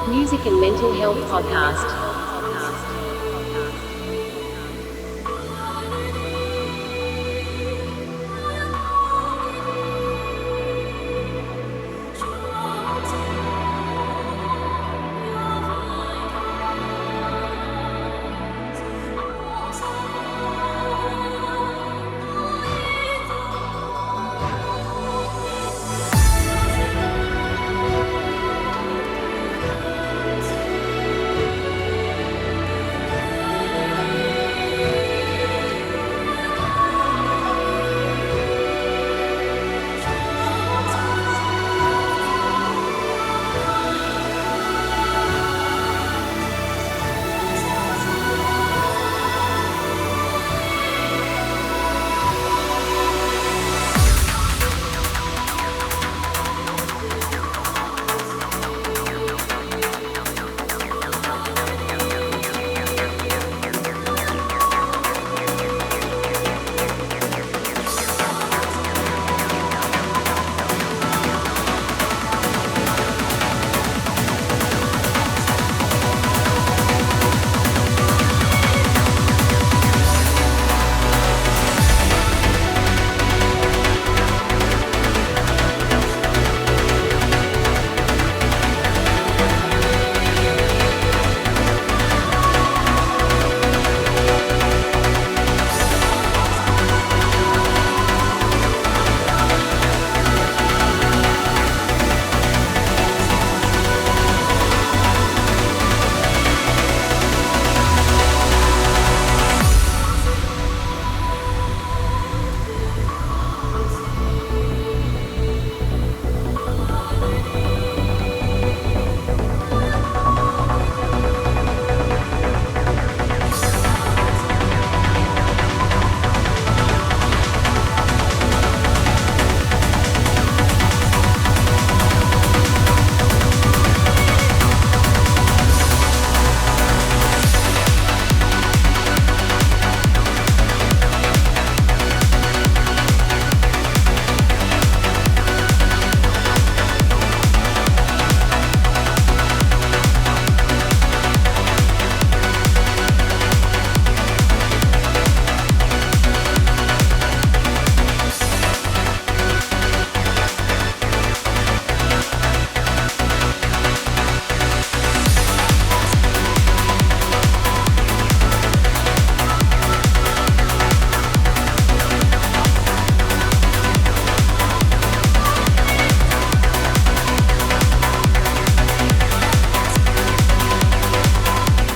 Music and Mental Health Podcast.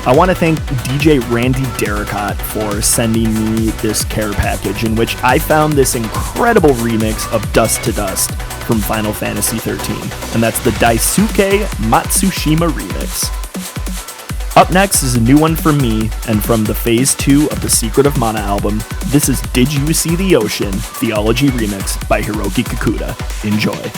I want to thank DJ Randy Derricott for sending me this care package in which I found this incredible remix of Dust to Dust from Final Fantasy XIII, and that's the Daisuke Matsushima remix. Up next is a new one from me, and from the Phase 2 of the Secret of Mana album, this is Did You See the Ocean? Theology Remix by Hiroki Kikuta. Enjoy.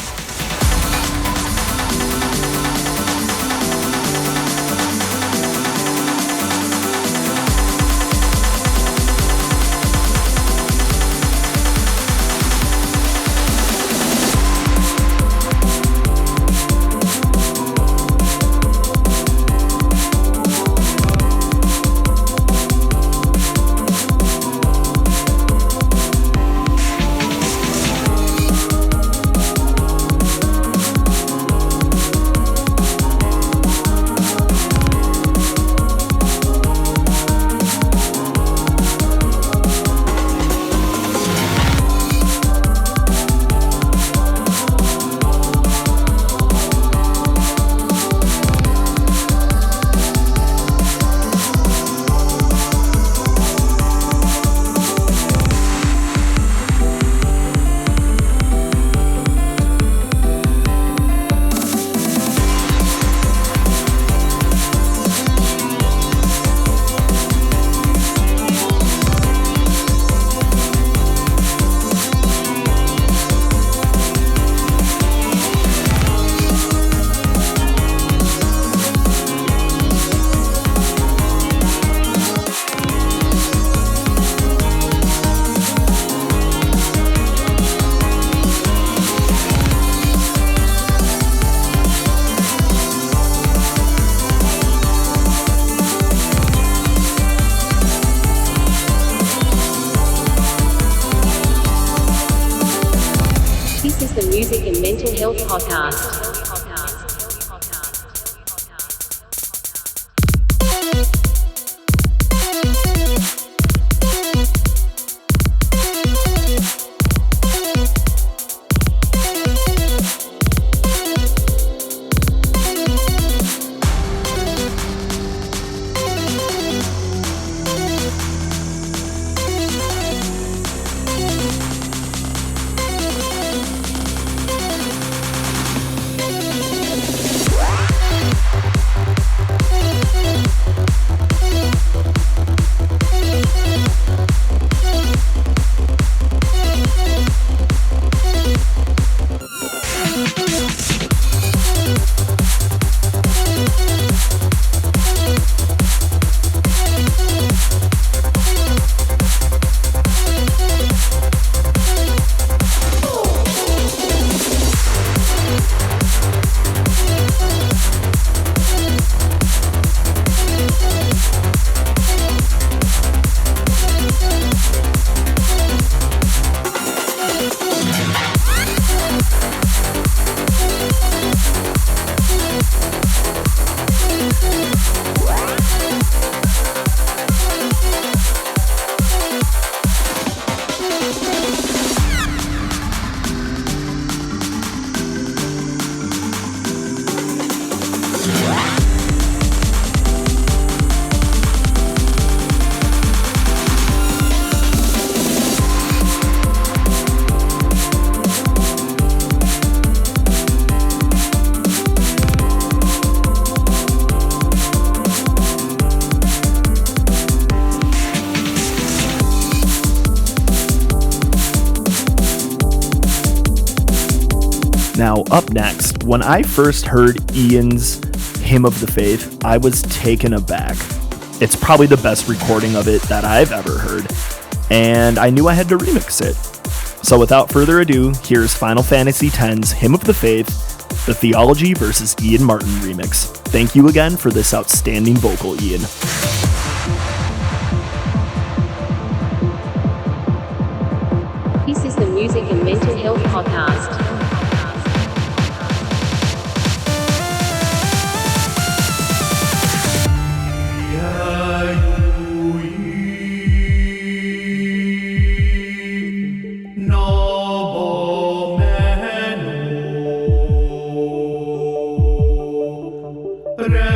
Music and Mental Health Podcast. Now, up next, when I first heard Ian's Hymn of the Faith, I was taken aback. It's probably the best recording of it that I've ever heard, and I knew I had to remix it. So without further ado, here's Final Fantasy X's Hymn of the Faith, the Theology versus Ian Martin remix. Thank you again for this outstanding vocal, Ian. This is the Music and Mental Health Podcast. Reni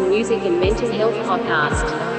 Music and Mental Health Podcast.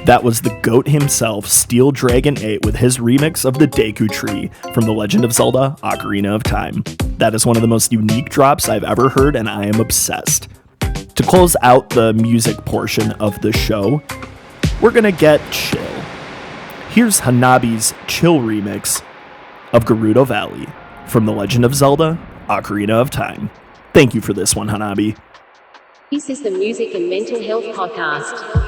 That was the GOAT himself, Steel Dragon 8, with his remix of the Deku Tree from The Legend of Zelda: Ocarina of Time. That is one of the most unique drops I've ever heard, and I am obsessed. To close out the music portion of the show, we're gonna get chill. Here's Hanabi's chill remix of Gerudo Valley from The Legend of Zelda: Ocarina of Time. Thank you for this one, Hanabi. This is the Music and Mental Health Podcast.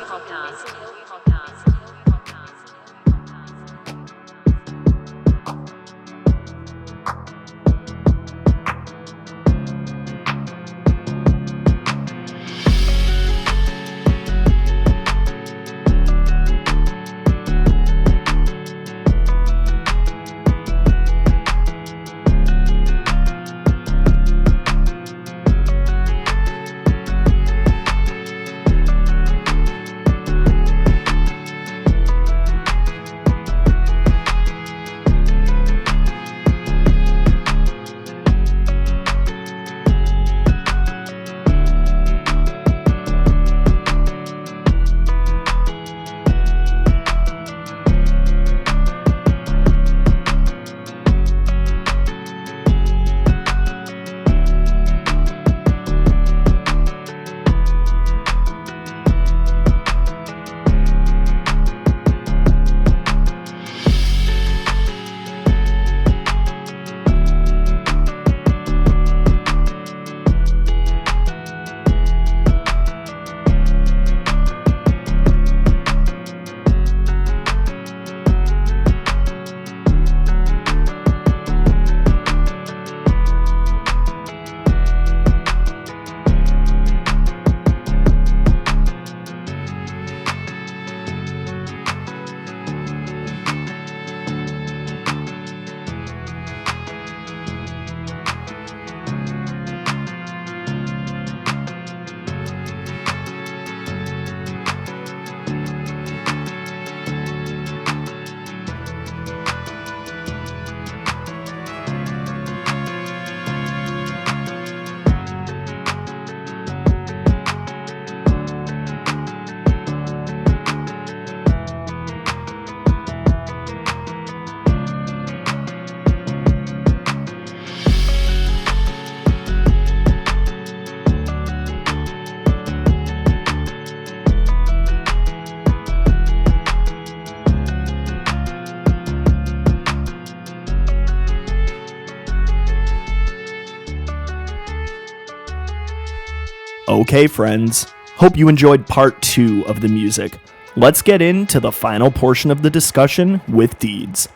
Okay, friends, hope you enjoyed part 2 of the music. Let's get into the final portion of the discussion with Deeds.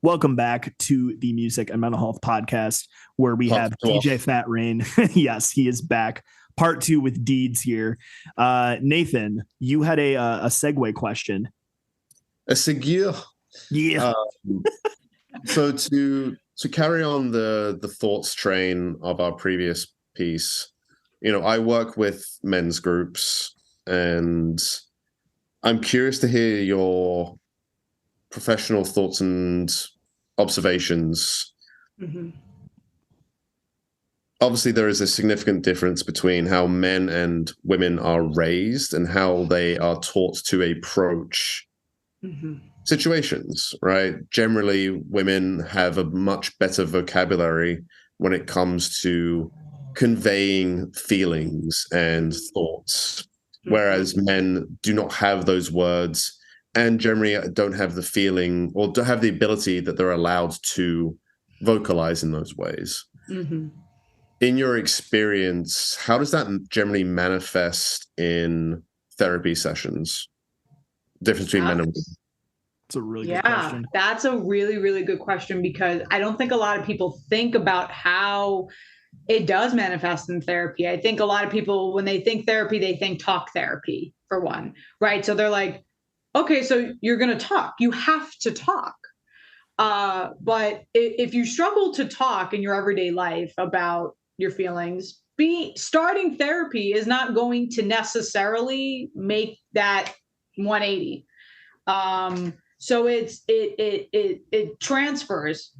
Welcome back to the Music and Mental Health Podcast, where we have DJ Fat Rain. Yes, he is back part two with deeds here. Nathan, you had a segue question. A segue. Yeah. So to carry on the thoughts train of our previous piece, I work with men's groups, and I'm curious to hear your professional thoughts and observations. Mm-hmm. Obviously, there is a significant difference between how men and women are raised and how they are taught to approach situations, right? Generally, women have a much better vocabulary when it comes to conveying feelings and thoughts, whereas men do not have those words and generally don't have the feeling or don't have the ability that they're allowed to vocalize in those ways. In your experience, how does that generally manifest in therapy sessions? Difference between men and women. It's a really good question. That's a really, really good question, because I don't think a lot of people think about how it does manifest in therapy. I think a lot of people, when they think therapy, they think talk therapy, for one, right? So they're like, okay, so you're going to talk. You have to talk. But if you struggle to talk in your everyday life about your feelings, starting therapy is not going to necessarily make that 180. So it transfers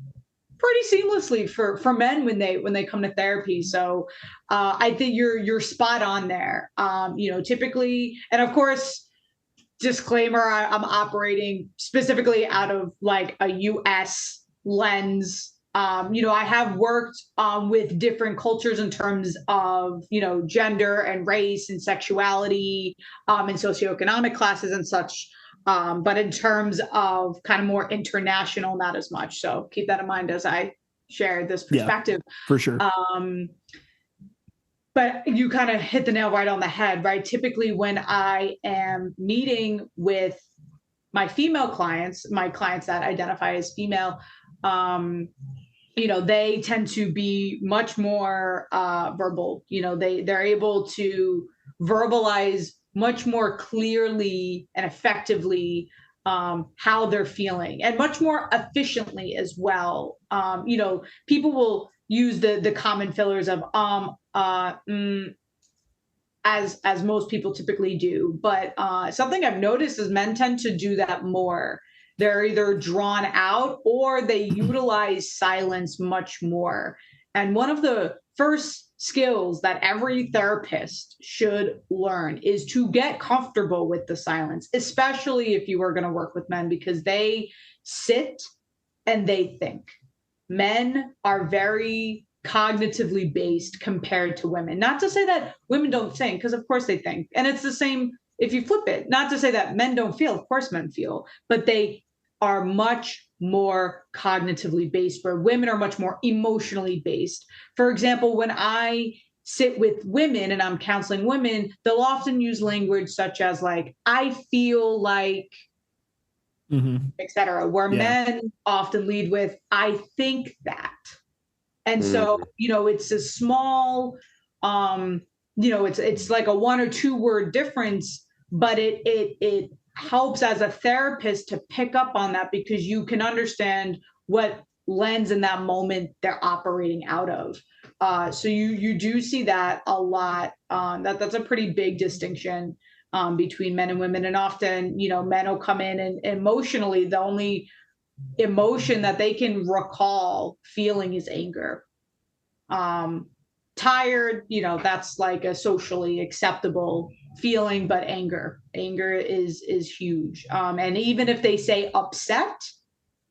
pretty seamlessly for men when they come to therapy. So I think you're spot on there. Typically, and of course, disclaimer, I'm operating specifically out of like a US lens. I have worked with different cultures in terms of, gender and race and sexuality and socioeconomic classes and such. But in terms of kind of more international, not as much. So keep that in mind as I share this perspective. Yeah, for sure. But you kind of hit the nail right on the head, right? Typically, when I am meeting with my female clients, my clients that identify as female, they tend to be much more verbal. They're able to verbalize much more clearly and effectively how they're feeling, and much more efficiently as well. People will use the common fillers of as most people typically do, but something I've noticed is men tend to do that more. They're either drawn out or they utilize silence much more. And one of the first skills that every therapist should learn is to get comfortable with the silence, especially if you are going to work with men, because they sit and they think. Men are very cognitively based compared to women. Not to say that women don't think, because of course they think. And it's the same if you flip it. Not to say that men don't feel, of course men feel, but they are much more cognitively based, where women are much more emotionally based. For example, when I sit with women and I'm counseling women, they'll often use language such as like, I feel like, etc., where men often lead with, I think that. And so, it's a small, it's like a 1 or 2 word difference, but it helps as a therapist to pick up on that, because you can understand what lens in that moment they're operating out of. So you do see that a lot. That's a pretty big distinction between men and women. And often, men will come in and emotionally, the only emotion that they can recall feeling is anger. Tired, that's like a socially acceptable feeling, but anger is huge. And even if they say upset,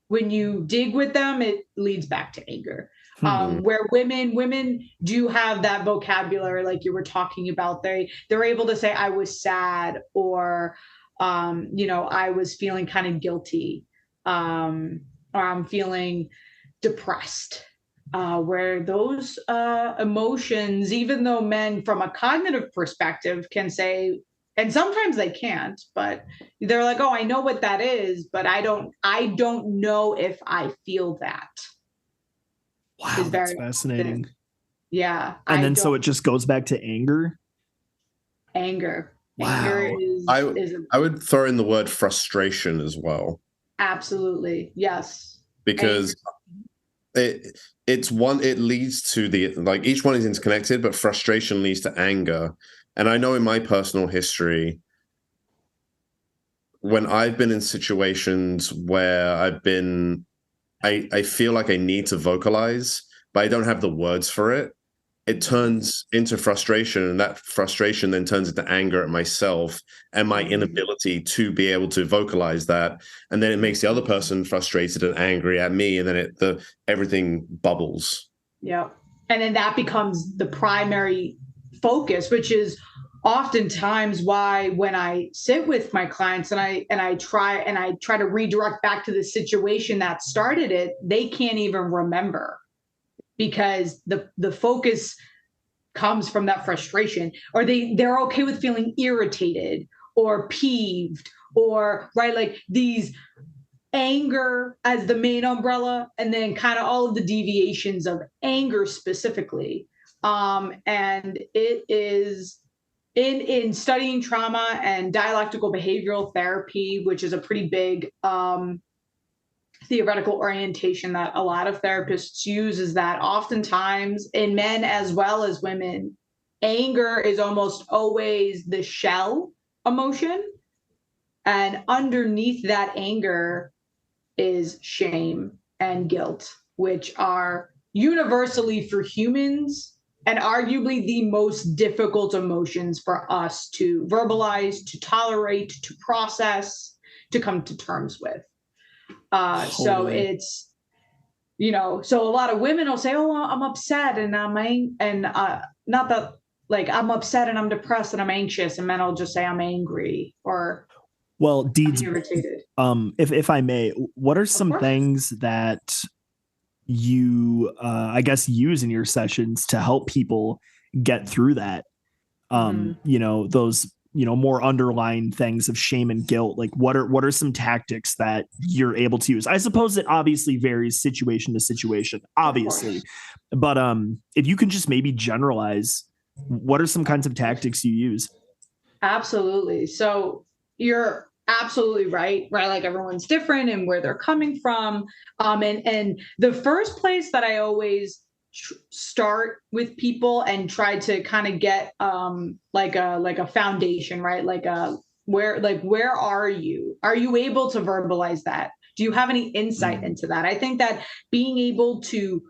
when you dig with them, it leads back to anger. Where women do have that vocabulary, like you were talking about, they're able to say, I was sad, or I was feeling kind of guilty, or I'm feeling depressed. Where those emotions, even though men from a cognitive perspective can say, and sometimes they can't, but they're like, oh, I know what that is, but I don't know if I feel that. Wow, that's fascinating. Yeah. And then so it just goes back to anger. Anger. Wow. Anger I would throw in the word frustration as well. Absolutely. Yes. Because it leads to each one is interconnected, but frustration leads to anger. And I know in my personal history, when I've been in situations where I feel like I need to vocalize, but I don't have the words for it, it turns into frustration, and that frustration then turns into anger at myself and my inability to be able to vocalize that, and then it makes the other person frustrated and angry at me, and then everything bubbles. Yep. And then that becomes the primary focus, which is oftentimes why when I sit with my clients and I try to redirect back to the situation that started it, they can't even remember, because the focus comes from that frustration, or they're okay with feeling irritated or peeved, or right, like these anger as the main umbrella, and then kind of all of the deviations of anger specifically. And it is in studying trauma and dialectical behavioral therapy, which is a pretty big theoretical orientation that a lot of therapists use, is that oftentimes in men as well as women, anger is almost always the shell emotion. And underneath that anger is shame and guilt, which are universally for humans and arguably the most difficult emotions for us to verbalize, to tolerate, to process, to come to terms with. So it's, so a lot of women will say, "Oh, I'm upset and not that, like, I'm upset and I'm depressed and I'm anxious," and men will just say, "I'm angry," or well, Deeds, irritated. If I may, what are some things that you, I guess, use in your sessions to help people get through that? Those, more underlying things of shame and guilt. Like what are some tactics that you're able to use? I suppose it obviously varies situation to situation, obviously, but if you can just maybe generalize, what are some kinds of tactics you use? Absolutely. So you're absolutely right, like everyone's different and where they're coming from. And the first place that I always start with people and try to kind of get like a foundation, right? Where are you? Are you able to verbalize that? Do you have any insight into that? I think that being able to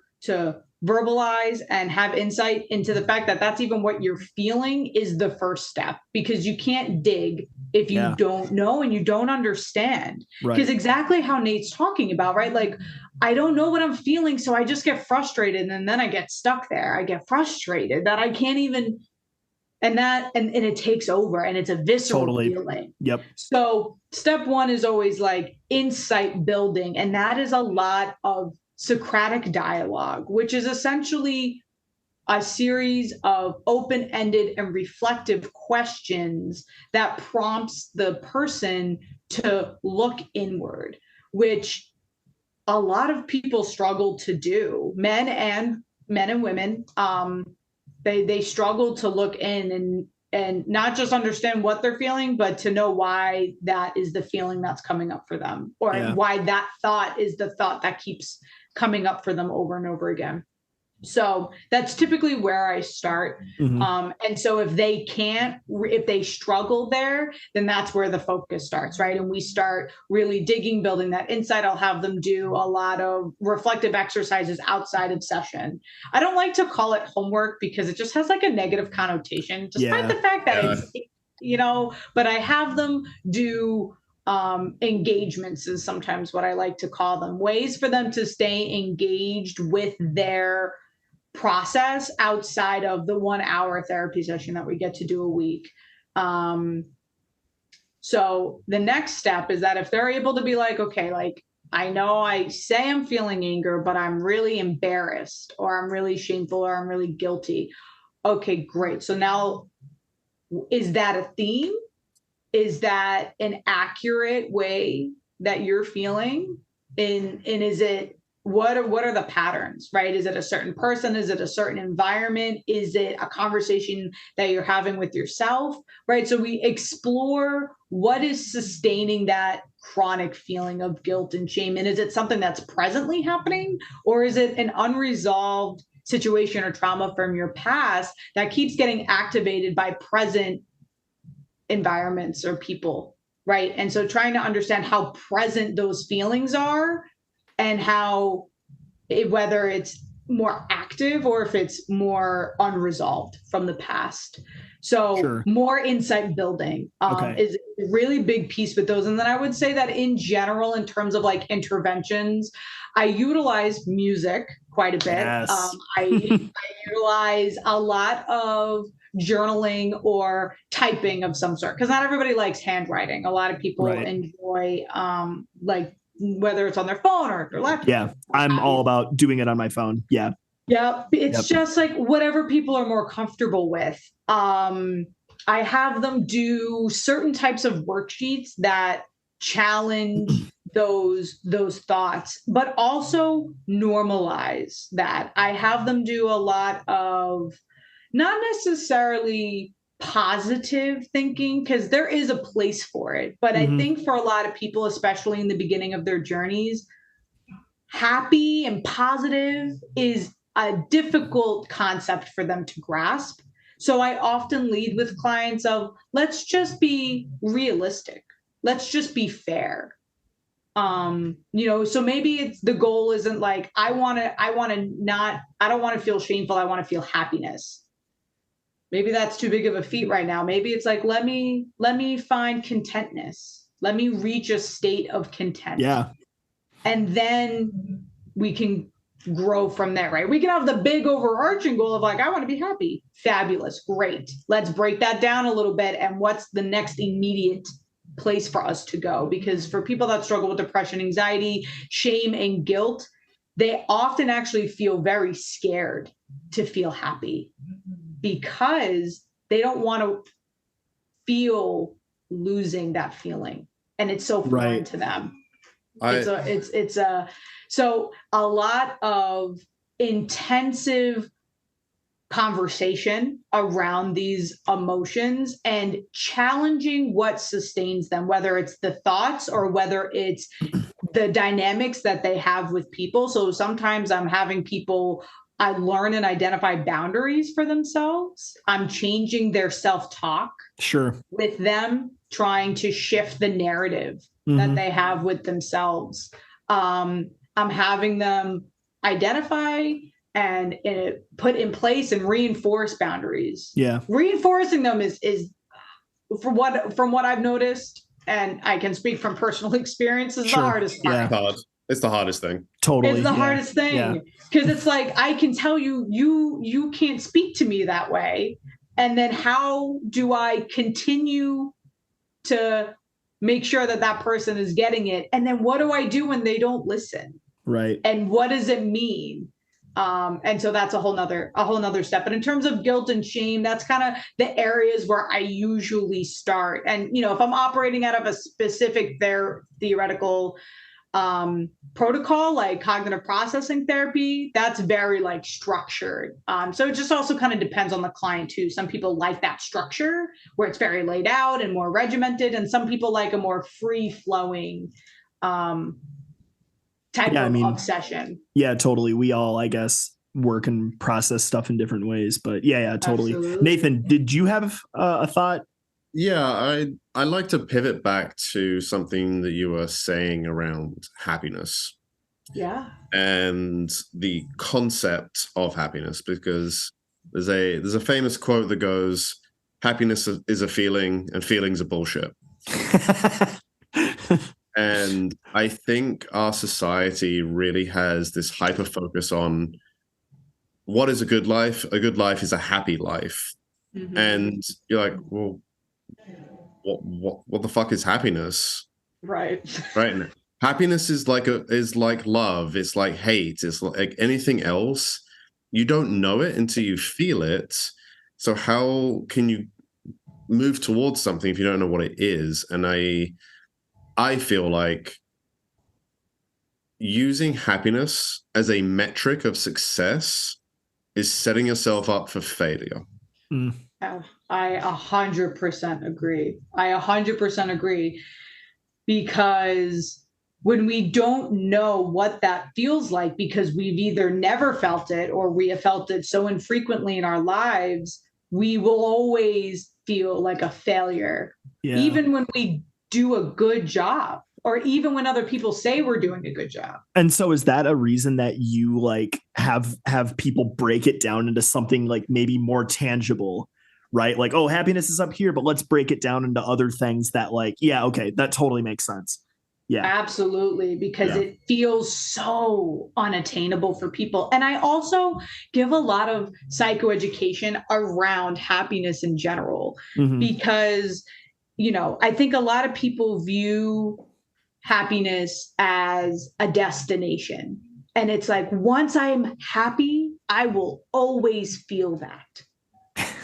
verbalize and have insight into the fact that that's even what you're feeling is the first step, because you can't dig if you don't know and you don't understand. Because exactly how Nate's talking about, right? Like, I don't know what I'm feeling, so I just get frustrated, and then I get stuck there. I get frustrated that I can't even, and it takes over, and it's a visceral feeling. Yep. So step one is always like insight building, and that is a lot of Socratic dialogue, which is essentially a series of open-ended and reflective questions that prompts the person to look inward, which a lot of people struggle to do. Men and women, they struggle to look in and not just understand what they're feeling, but to know why that is the feeling that's coming up for them, or why that thought is the thought that keeps coming up for them over and over again. So that's typically where I start. And so if they struggle there, then that's where the focus starts, right? And we start really digging, building that insight. I'll have them do a lot of reflective exercises outside of session. I don't like to call it homework because it just has like a negative connotation, despite the fact that it's, but I have them do engagements is sometimes what I like to call them, ways for them to stay engaged with their process outside of the 1 hour therapy session that we get to do a week. So the next step is that if they're able to be like, okay, like, I know I say I'm feeling anger, but I'm really embarrassed, or I'm really shameful, or I'm really guilty. Okay, great. So now, is that a theme? Is that an accurate way that you're feeling? And is it what are the patterns, right? Is it a certain person? Is it a certain environment? Is it a conversation that you're having with yourself, right? So we explore what is sustaining that chronic feeling of guilt and shame. And is it something that's presently happening, or is it an unresolved situation or trauma from your past that keeps getting activated by present environments or people, right? And so trying to understand how present those feelings are, and how whether it's more active or if it's more unresolved from the past. So more insight building is a really big piece with those. And then I would say that in general, in terms of like interventions, I utilize music quite a bit. Yes. I utilize a lot of journaling or typing of some sort, because not everybody likes handwriting. A lot of people enjoy like whether it's on their phone or their laptop. Yeah, I'm all about doing it on my phone. Yeah. Yeah, it's just like whatever people are more comfortable with. I have them do certain types of worksheets that challenge those thoughts, but also normalize that. I have them do a lot of not necessarily positive thinking, because there is a place for it. But I think for a lot of people, especially in the beginning of their journeys, happy and positive is a difficult concept for them to grasp. So I often lead with clients of, let's just be realistic. Let's just be fair. So maybe it's the goal isn't like, I don't want to feel shameful. I want to feel happiness. Maybe that's too big of a feat right now. Maybe it's like, let me find contentness. Let me reach a state of content. Yeah. And then we can grow from there, right? We can have the big overarching goal of like, I want to be happy. Fabulous. Great. Let's break that down a little bit. And what's the next immediate place for us to go? Because for people that struggle with depression, anxiety, shame, and guilt, they often actually feel very scared to feel happy, because they don't want to feel losing that feeling. And it's so foreign to them. So a lot of intensive conversation around these emotions and challenging what sustains them, whether it's the thoughts or whether it's the dynamics that they have with people. So sometimes I'm having people, I learn and identify boundaries for themselves. I'm changing their self-talk with them, trying to shift the narrative that they have with themselves. I'm having them identify and put in place and reinforce boundaries. Yeah. Reinforcing them is from what I've noticed, and I can speak from personal experience, is the hardest part. Yeah. It's the hardest thing. Totally. It's the hardest thing. Because it's like, I can tell you can't speak to me that way. And then how do I continue to make sure that person is getting it? And then what do I do when they don't listen? Right. And what does it mean? And so that's a whole nother step. But in terms of guilt and shame, that's kind of the areas where I usually start. And, if I'm operating out of a specific theoretical protocol, like cognitive processing therapy, that's very like structured. So it just also kind of depends on the client too. Some people like that structure where it's very laid out and more regimented, and some people like a more free flowing type of session. Yeah, totally. We all, I guess, work and process stuff in different ways, but yeah, totally. Absolutely. Nathan, did you have a thought? Yeah, I like to pivot back to something that you were saying around happiness. Yeah. And the concept of happiness, because there's a famous quote that goes, happiness is a feeling and feelings are bullshit. And I think our society really has this hyper focus on what is a good life. A good life is a happy life. Mm-hmm. And you're like, well, what the fuck is happiness? Right. Happiness is like love. It's like hate. It's like anything else. You don't know it until you feel it. So how can you move towards something if you don't know what it is? And I feel like using happiness as a metric of success is setting yourself up for failure. Mm. I 100% agree. I 100% agree, because when we don't know what that feels like, because we've either never felt it or we have felt it so infrequently in our lives, we will always feel like a failure, even when we do a good job, or even when other people say we're doing a good job. And so is that a reason that you like have people break it down into something like maybe more tangible, right? Like, oh, happiness is up here, but let's break it down into other things that like, yeah, okay, that totally makes sense. Yeah. Absolutely, because it feels so unattainable for people. And I also give a lot of psychoeducation around happiness in general, because, I think a lot of people view happiness as a destination. And it's like, once I'm happy, I will always feel that.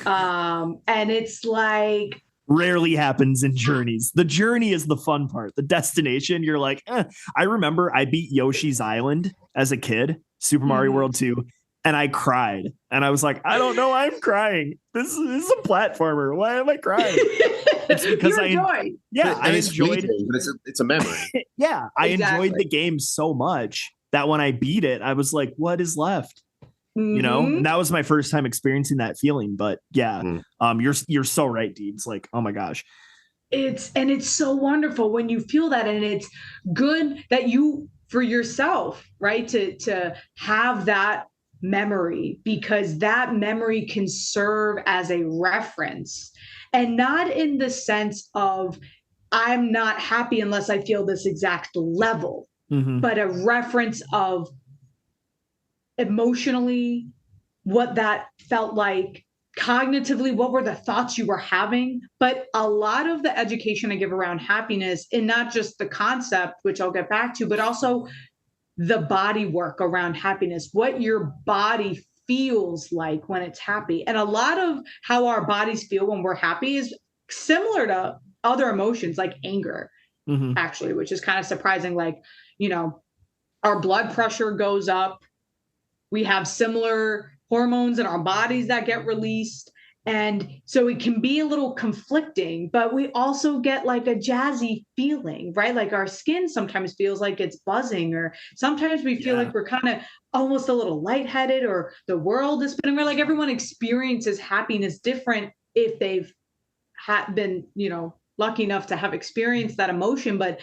And it's like, rarely happens in journeys. The journey is the fun part. The destination, you're like, I remember I beat Yoshi's Island as a kid, Super Mario World 2, and I cried. And I was like, I don't know, I'm crying. This is a platformer. Why am I crying? It's because I enjoyed. Yeah, I enjoyed it. But it's a memory. Yeah, I enjoyed the game so much that when I beat it, I was like, what is left? And that was my first time experiencing that feeling. But yeah, you're so right, Dee. It's like, oh my gosh. It's so wonderful when you feel that, and it's good that you, for yourself, right, to have that memory, because that memory can serve as a reference, and not in the sense of I'm not happy unless I feel this exact level, but a reference of emotionally what that felt like, cognitively what were the thoughts you were having. But a lot of the education I give around happiness, and not just the concept, which I'll get back to, but also the body work around happiness, what your body feels like when it's happy. And a lot of how our bodies feel when we're happy is similar to other emotions like anger, actually, which is kind of surprising. Like, our blood pressure goes up, we have similar hormones in our bodies that get released. And so it can be a little conflicting, but we also get like a jazzy feeling, right? Like our skin sometimes feels like it's buzzing, or sometimes we feel like we're kind of almost a little lightheaded, or the world is spinning. Where like everyone experiences happiness different if they've been, lucky enough to have experienced that emotion. But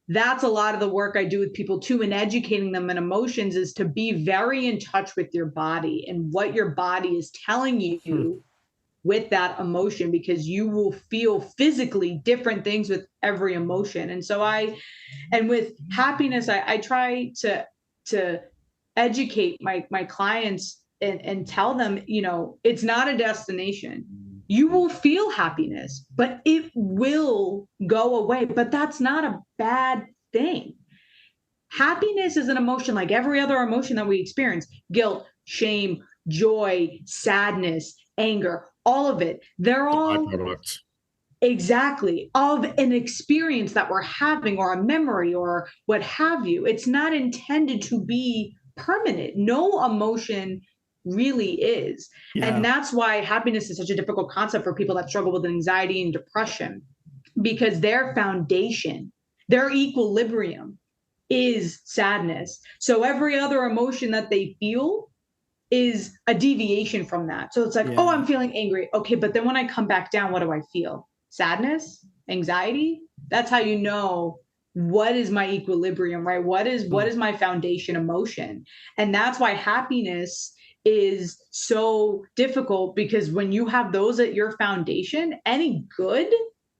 that's a lot of the work I do with people too, in educating them in emotions, is to be very in touch with your body and what your body is telling you with that emotion, because you will feel physically different things with every emotion. And so and with happiness, I try to educate my clients and tell them, it's not a destination. You will feel happiness, but it will go away. But that's not a bad thing. Happiness is an emotion like every other emotion that we experience: guilt, shame, joy, sadness, anger, all of it. They're all exactly of an experience that we're having, or a memory, or what have you. It's not intended to be permanent. No emotion really is. And that's why happiness is such a difficult concept for people that struggle with anxiety and depression, because their foundation, their equilibrium is sadness. So every other emotion that they feel is a deviation from that. So it's like, oh, I'm feeling angry. Okay, but then when I come back down, what do I feel? Sadness, anxiety. That's how you know what is my equilibrium, right? What is my foundation emotion? And that's why happiness is so difficult, because when you have those at your foundation, any good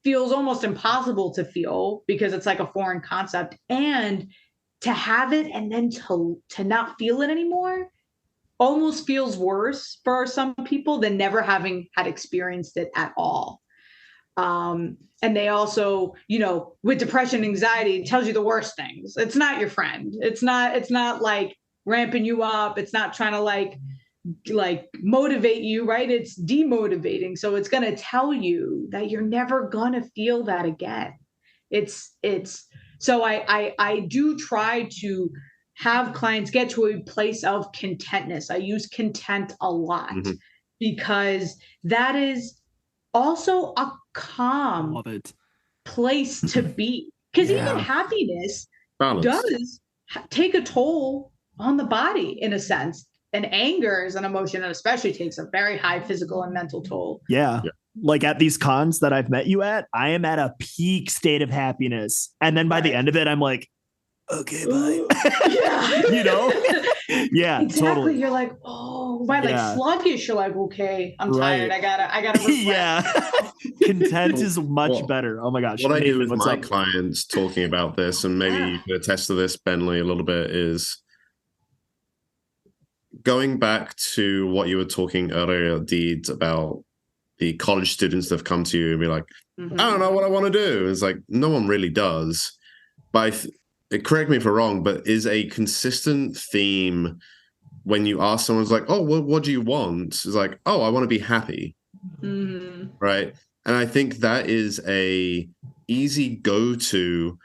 feels almost impossible to feel, because it's like a foreign concept. And to have it and then to not feel it anymore almost feels worse for some people than never having had experienced it at all. And they also, with depression, anxiety, it tells you the worst things. It's not your friend. It's not like ramping you up. It's not trying to like motivate you, right? It's demotivating. So it's going to tell you that you're never going to feel that again. It's So I do try to have clients get to a place of contentness. I use content a lot because that is also a calm place to be. Because even happiness does take a toll on the body in a sense. And anger is an emotion that especially takes a very high physical and mental toll. Yeah. Like at these cons that I've met you at, I am at a peak state of happiness. And then by the end of it, I'm like, okay, bye. You know? Yeah, exactly. Totally. You're like, oh, by like sluggish, you're like, okay, I'm tired. I gotta refresh. Yeah. Content is much better. Oh my gosh. What Nathan, I do with my up? clients talking about this, and maybe you can attest to this, Bentley, a little bit, is going back to what you were talking earlier, Deeds, about the college students that have come to you and be like, I don't know what I want to do. It's like, no one really does. But correct me if I'm wrong, but is a consistent theme when you ask someone, it's like, oh, well, what do you want? It's like, oh, I want to be happy. Right. And I think that is a easy go-to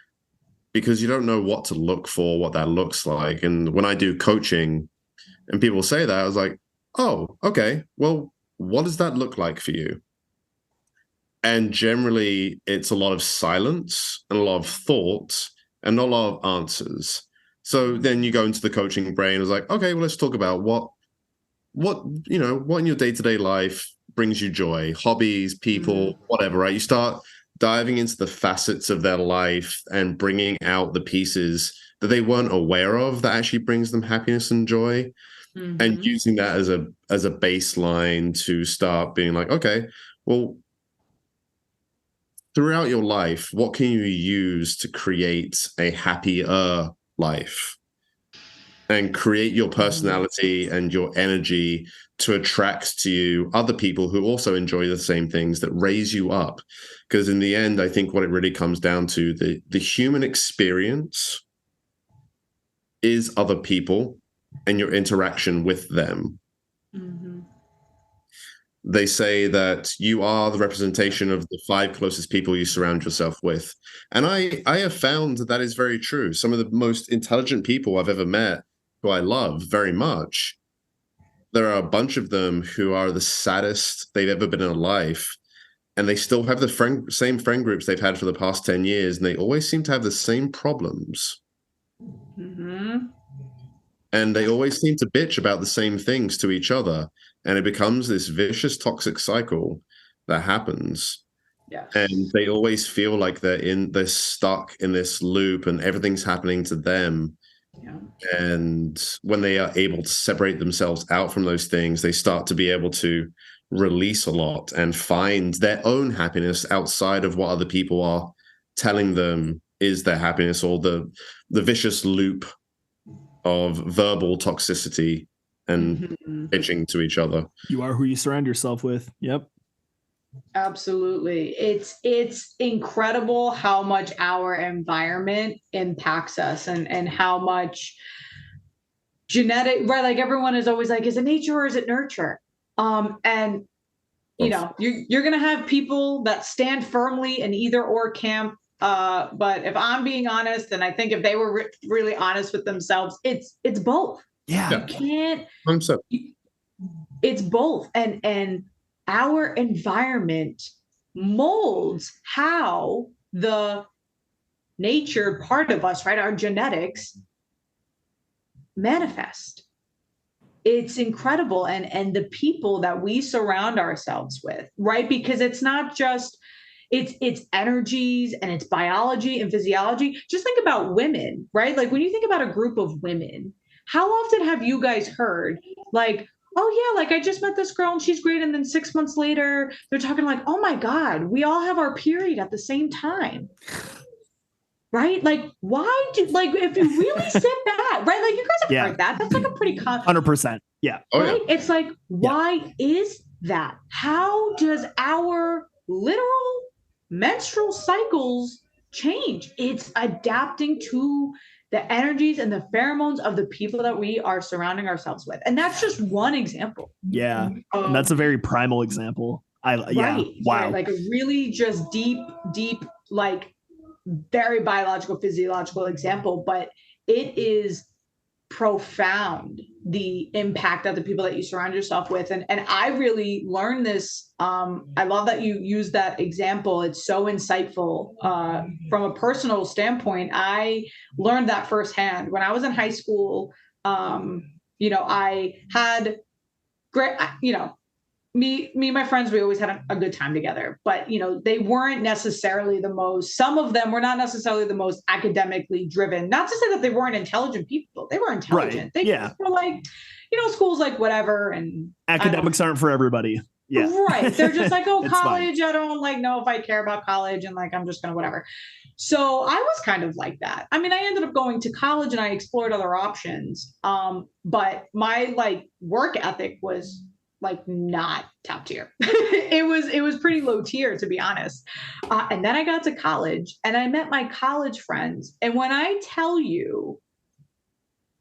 because you don't know what to look for, what that looks like. And when I do coaching and people say that, I was like, oh, okay, well, what does that look like for you? And generally, it's a lot of silence and a lot of thought and not a lot of answers. So then you go into the coaching brain. It's like, okay, well, let's talk about what in your day-to-day life brings you joy, hobbies, people, whatever, right? You start diving into the facets of their life and bringing out the pieces that they weren't aware of that actually brings them happiness and joy, and using that as a baseline to start being like, okay, well, throughout your life, what can you use to create a happier life and create your personality and your energy to attract to you other people who also enjoy the same things that raise you up? Because in the end, I think what it really comes down to, the human experience is other people and your interaction with them. They say that you are the representation of the 5 closest people you surround yourself with. And I have found that is very true. Some of the most intelligent people I've ever met, who I love very much, there are a bunch of them who are the saddest they've ever been in life. And they still have the same friend groups they've had for the past 10 years. And they always seem to have the same problems. And they always seem to bitch about the same things to each other. And it becomes this vicious, toxic cycle that happens. And they always feel like they're stuck in this loop and everything's happening to them. And when they are able to separate themselves out from those things, they start to be able to release a lot and find their own happiness outside of what other people are telling them is their happiness, or the vicious loop of verbal toxicity and bitching to each other. You are who you surround yourself with. Yep. Absolutely. It's incredible how much our environment impacts us, and how much genetic, right? Like everyone is always like, is it nature or is it nurture? And you know, you're gonna have people that stand firmly in either or camp. But if I'm being honest, and I think if they were really honest with themselves, it's both. Yeah. You can't. It's both, and our environment molds how the nature part of us, right, our genetics, manifest. It's incredible. And the people that we surround ourselves with, right? Because it's not just it's energies and it's biology and physiology. Just think about women, right? Like when you think about a group of women, how often have you guys heard like, oh yeah, like I just met this girl and she's great, and then 6 months later they're talking like, oh my God, we all have our period at the same time. Right? Like, why do, like, if you really sit back, right? Like, you guys have heard that. That's like a pretty 100%. Yeah. Right? It's like, why is that? How does our literal menstrual cycles change? It's adapting to the energies and the pheromones of the people that we are surrounding ourselves with. And that's just one example. Yeah. And that's a very primal example. Wow. Right, like a really just deep, like very biological, physiological example, but it is profound, the impact of the people that you surround yourself with. And I really learned this. I love that you use that example. It's so insightful. From a personal standpoint, I learned that firsthand when I was in high school. I had great, me and my friends, we always had a good time together, but they weren't necessarily some of them were not necessarily the most academically driven. Not to say that they weren't intelligent people. They were intelligent. Right. They Yeah. were like, school's like whatever. And academics aren't for everybody. Yeah. Right. They're just like, oh, college. Fine. I don't know if I care about college, and I'm just going to whatever. So I was kind of like that. I mean, I ended up going to college and I explored other options. But my work ethic was not top tier. it was pretty low tier, to be honest. And then I got to college and I met my college friends. And when I tell you,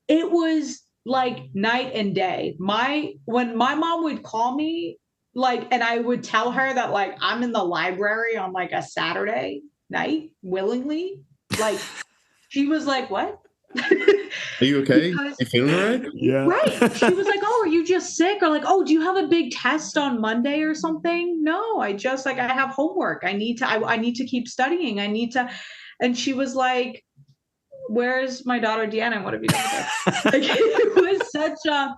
it was like night and day. When my mom would call me, and I would tell her that I'm in the library on a Saturday night willingly, she was like, what? Are you okay? You feeling all right? Yeah. Right. She was like, oh, are you just sick? Or oh, do you have a big test on Monday or something? No, I just I have homework. I need to keep studying. And she was like, where's my daughter Deanna? What have you done with her?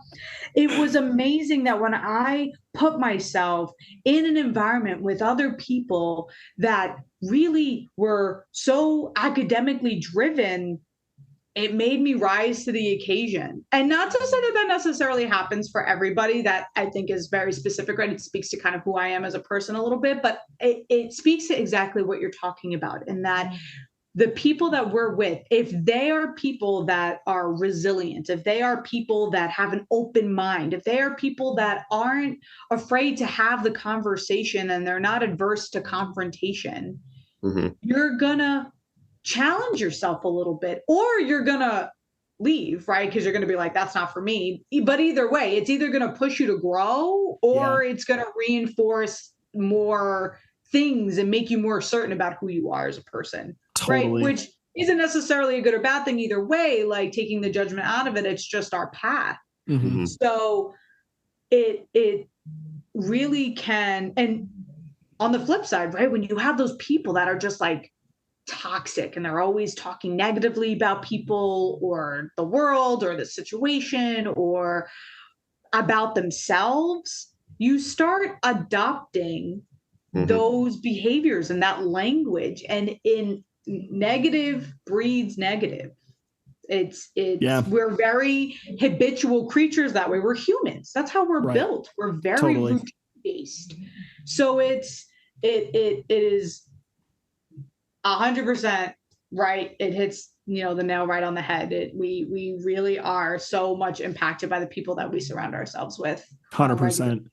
It was amazing that when I put myself in an environment with other people that really were so academically driven, it made me rise to the occasion. And not to say that necessarily happens for everybody. That I think is very specific, right? It speaks to kind of who I am as a person a little bit, but it speaks to exactly what you're talking about, in that the people that we're with, if they are people that are resilient, if they are people that have an open mind, if they are people that aren't afraid to have the conversation and they're not adverse to confrontation, you're gonna challenge yourself a little bit, or you're gonna leave, right? Because you're gonna be like, that's not for me. But either way, it's either gonna push you to grow, or it's gonna reinforce more things and make you more certain about who you are as a person. Totally. Right? Which isn't necessarily a good or bad thing either way, taking the judgment out of it. It's just our path. So it really can. And on the flip side, right, when you have those people that are just toxic and they're always talking negatively about people or the world or the situation or about themselves, you start adopting those behaviors and that language, and in negative breeds negative. We're very habitual creatures that way. We're humans. That's how we're built. We're very routine based. So it is 100% right. It hits the nail right on the head. We really are so much impacted by the people that we surround ourselves with. 100%.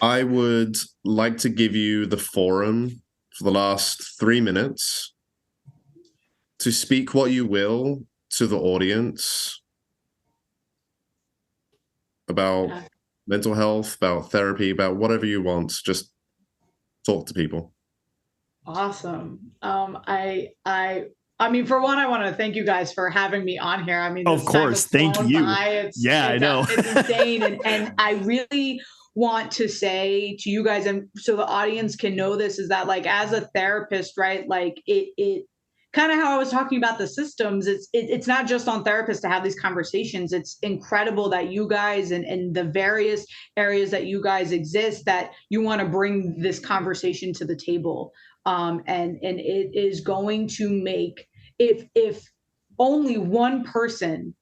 I would like to give you the forum for the last 3 minutes to speak what you will to the audience about mental health, about therapy, about whatever you want. Just talk to people. Awesome. I mean, for one, I want to thank you guys for having me on here. I mean, of course, thank you. I know it's insane, and I really want to say to you guys, and so the audience can know this, is that as a therapist, right, it kind of how I was talking about the systems, it's not just on therapists to have these conversations. It's incredible that you guys and the various areas that you guys exist, that you want to bring this conversation to the table. And it is going to make, if only one person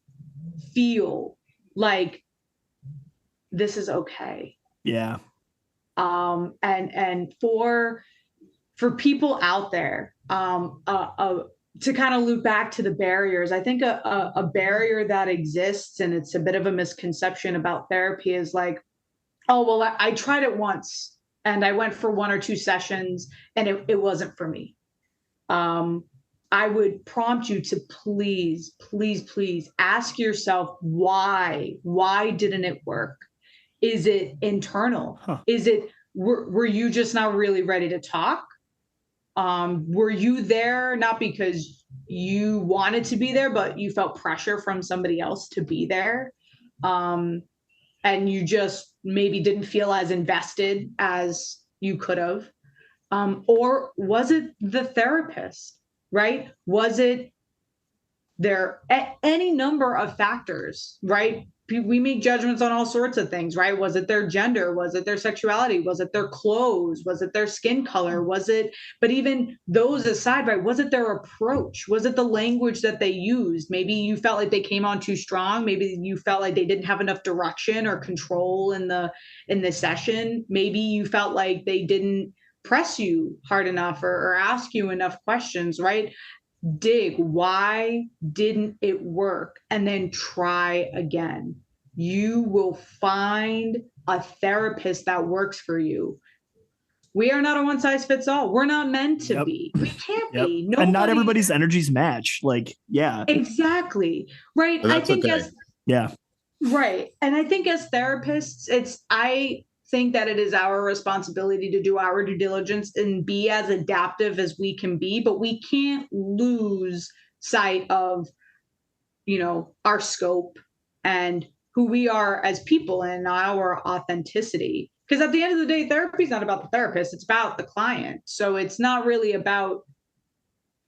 feel like this is okay. Yeah. And for people out there, to kind of loop back to the barriers, I think a barrier that exists, and it's a bit of a misconception about therapy, is oh, well, I tried it once and I went for 1 or 2 sessions and it wasn't for me. I would prompt you to please, please, please ask yourself why. Why didn't it work? Is it internal? Is it, were you just not really ready to talk? Were you there not because you wanted to be there, but you felt pressure from somebody else to be there? And you just maybe didn't feel as invested as you could have? Or was it the therapist, right? Was it there any number of factors, right? We make judgments on all sorts of things, right? Was it their gender? Was it their sexuality? Was it their clothes? Was it their skin color? Was it, but even those aside, right? Was it their approach? Was it the language that they used? Maybe you felt like they came on too strong. Maybe you felt like they didn't have enough direction or control in the session. Maybe you felt like they didn't press you hard enough or ask you enough questions, right? Dig, why didn't it work? And then try again. You will find a therapist that works for you. We are not a one size fits all. We're not meant to be. We can't be. And not everybody's energies match. Like, yeah. Exactly. Right. And that's okay. Right. And I think as therapists, I think that it is our responsibility to do our due diligence and be as adaptive as we can be, but we can't lose sight of, our scope and who we are as people and our authenticity. Because at the end of the day, therapy is not about the therapist, it's about the client. So it's not really about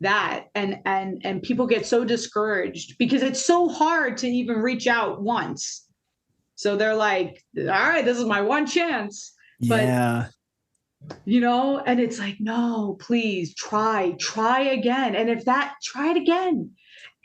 that. And people get so discouraged because it's so hard to even reach out once. So they're like, all right, this is my one chance. Yeah. But, and it's like, no, please try again. And if try it again.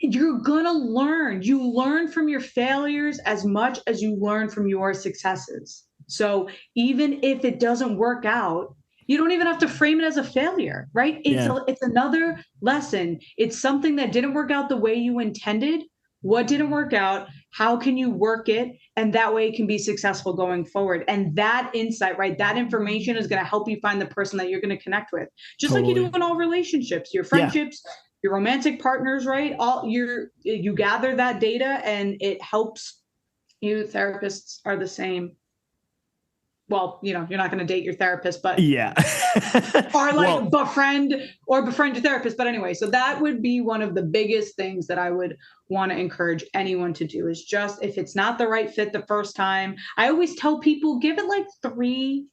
You're going to learn. You learn from your failures as much as you learn from your successes. So even if it doesn't work out, you don't even have to frame it as a failure, right? It's another lesson. It's something that didn't work out the way you intended. What didn't work out? How can you work it? And that way it can be successful going forward. And that insight, right? That information is going to help you find the person that you're going to connect with. Just like you do in all relationships, your friendships, your romantic partners, right? You gather that data and it helps you. Therapists are the same. Well, you're not going to date your therapist, but or like befriend your therapist. But anyway, so that would be one of the biggest things that I would want to encourage anyone to do is just, if it's not the right fit the first time, I always tell people, give it like 3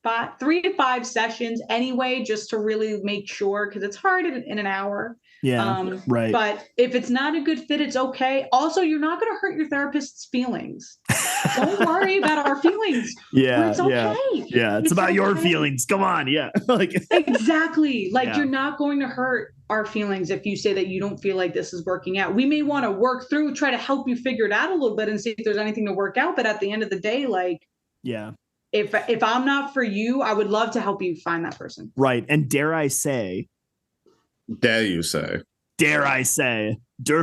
to 5 sessions anyway, just to really make sure, because it's hard in an hour. Yeah. Right. But if it's not a good fit, it's okay. Also, you're not going to hurt your therapist's feelings. Don't worry about our feelings. Yeah. It's okay. Yeah. It's about your feelings. Come on. Yeah. Exactly. You're not going to hurt our feelings if you say that you don't feel like this is working out. We may want to work through, try to help you figure it out a little bit and see if there's anything to work out. But at the end of the day, if I'm not for you, I would love to help you find that person. Right. And dare I say, durf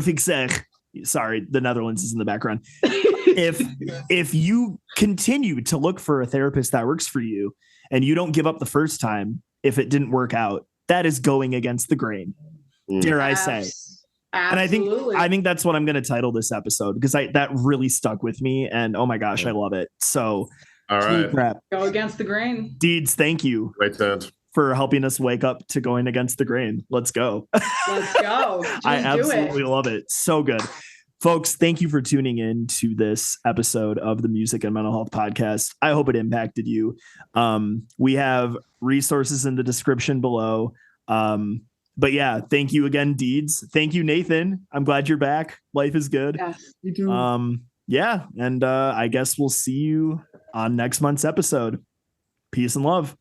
ik zeg, sorry, the Netherlands is in the background. If you continue to look for a therapist that works for you and you don't give up the first time, if it didn't work out, that is going against the grain. Dare I say. Absolutely. And I think that's what I'm going to title this episode, because that really stuck with me and oh my gosh, I love it. So all right. Go against the grain. Deeds, thank you. Great sense. For helping us wake up to going against the grain. Let's go. Let's go. I absolutely love it. So good. Folks, thank you for tuning in to this episode of the Music and Mental Health Podcast. I hope it impacted you. We have resources in the description below. But yeah, thank you again, Deeds. Thank you, Nathan. I'm glad you're back. Life is good. Yes, you too. Yeah. And I guess we'll see you on next month's episode. Peace and love.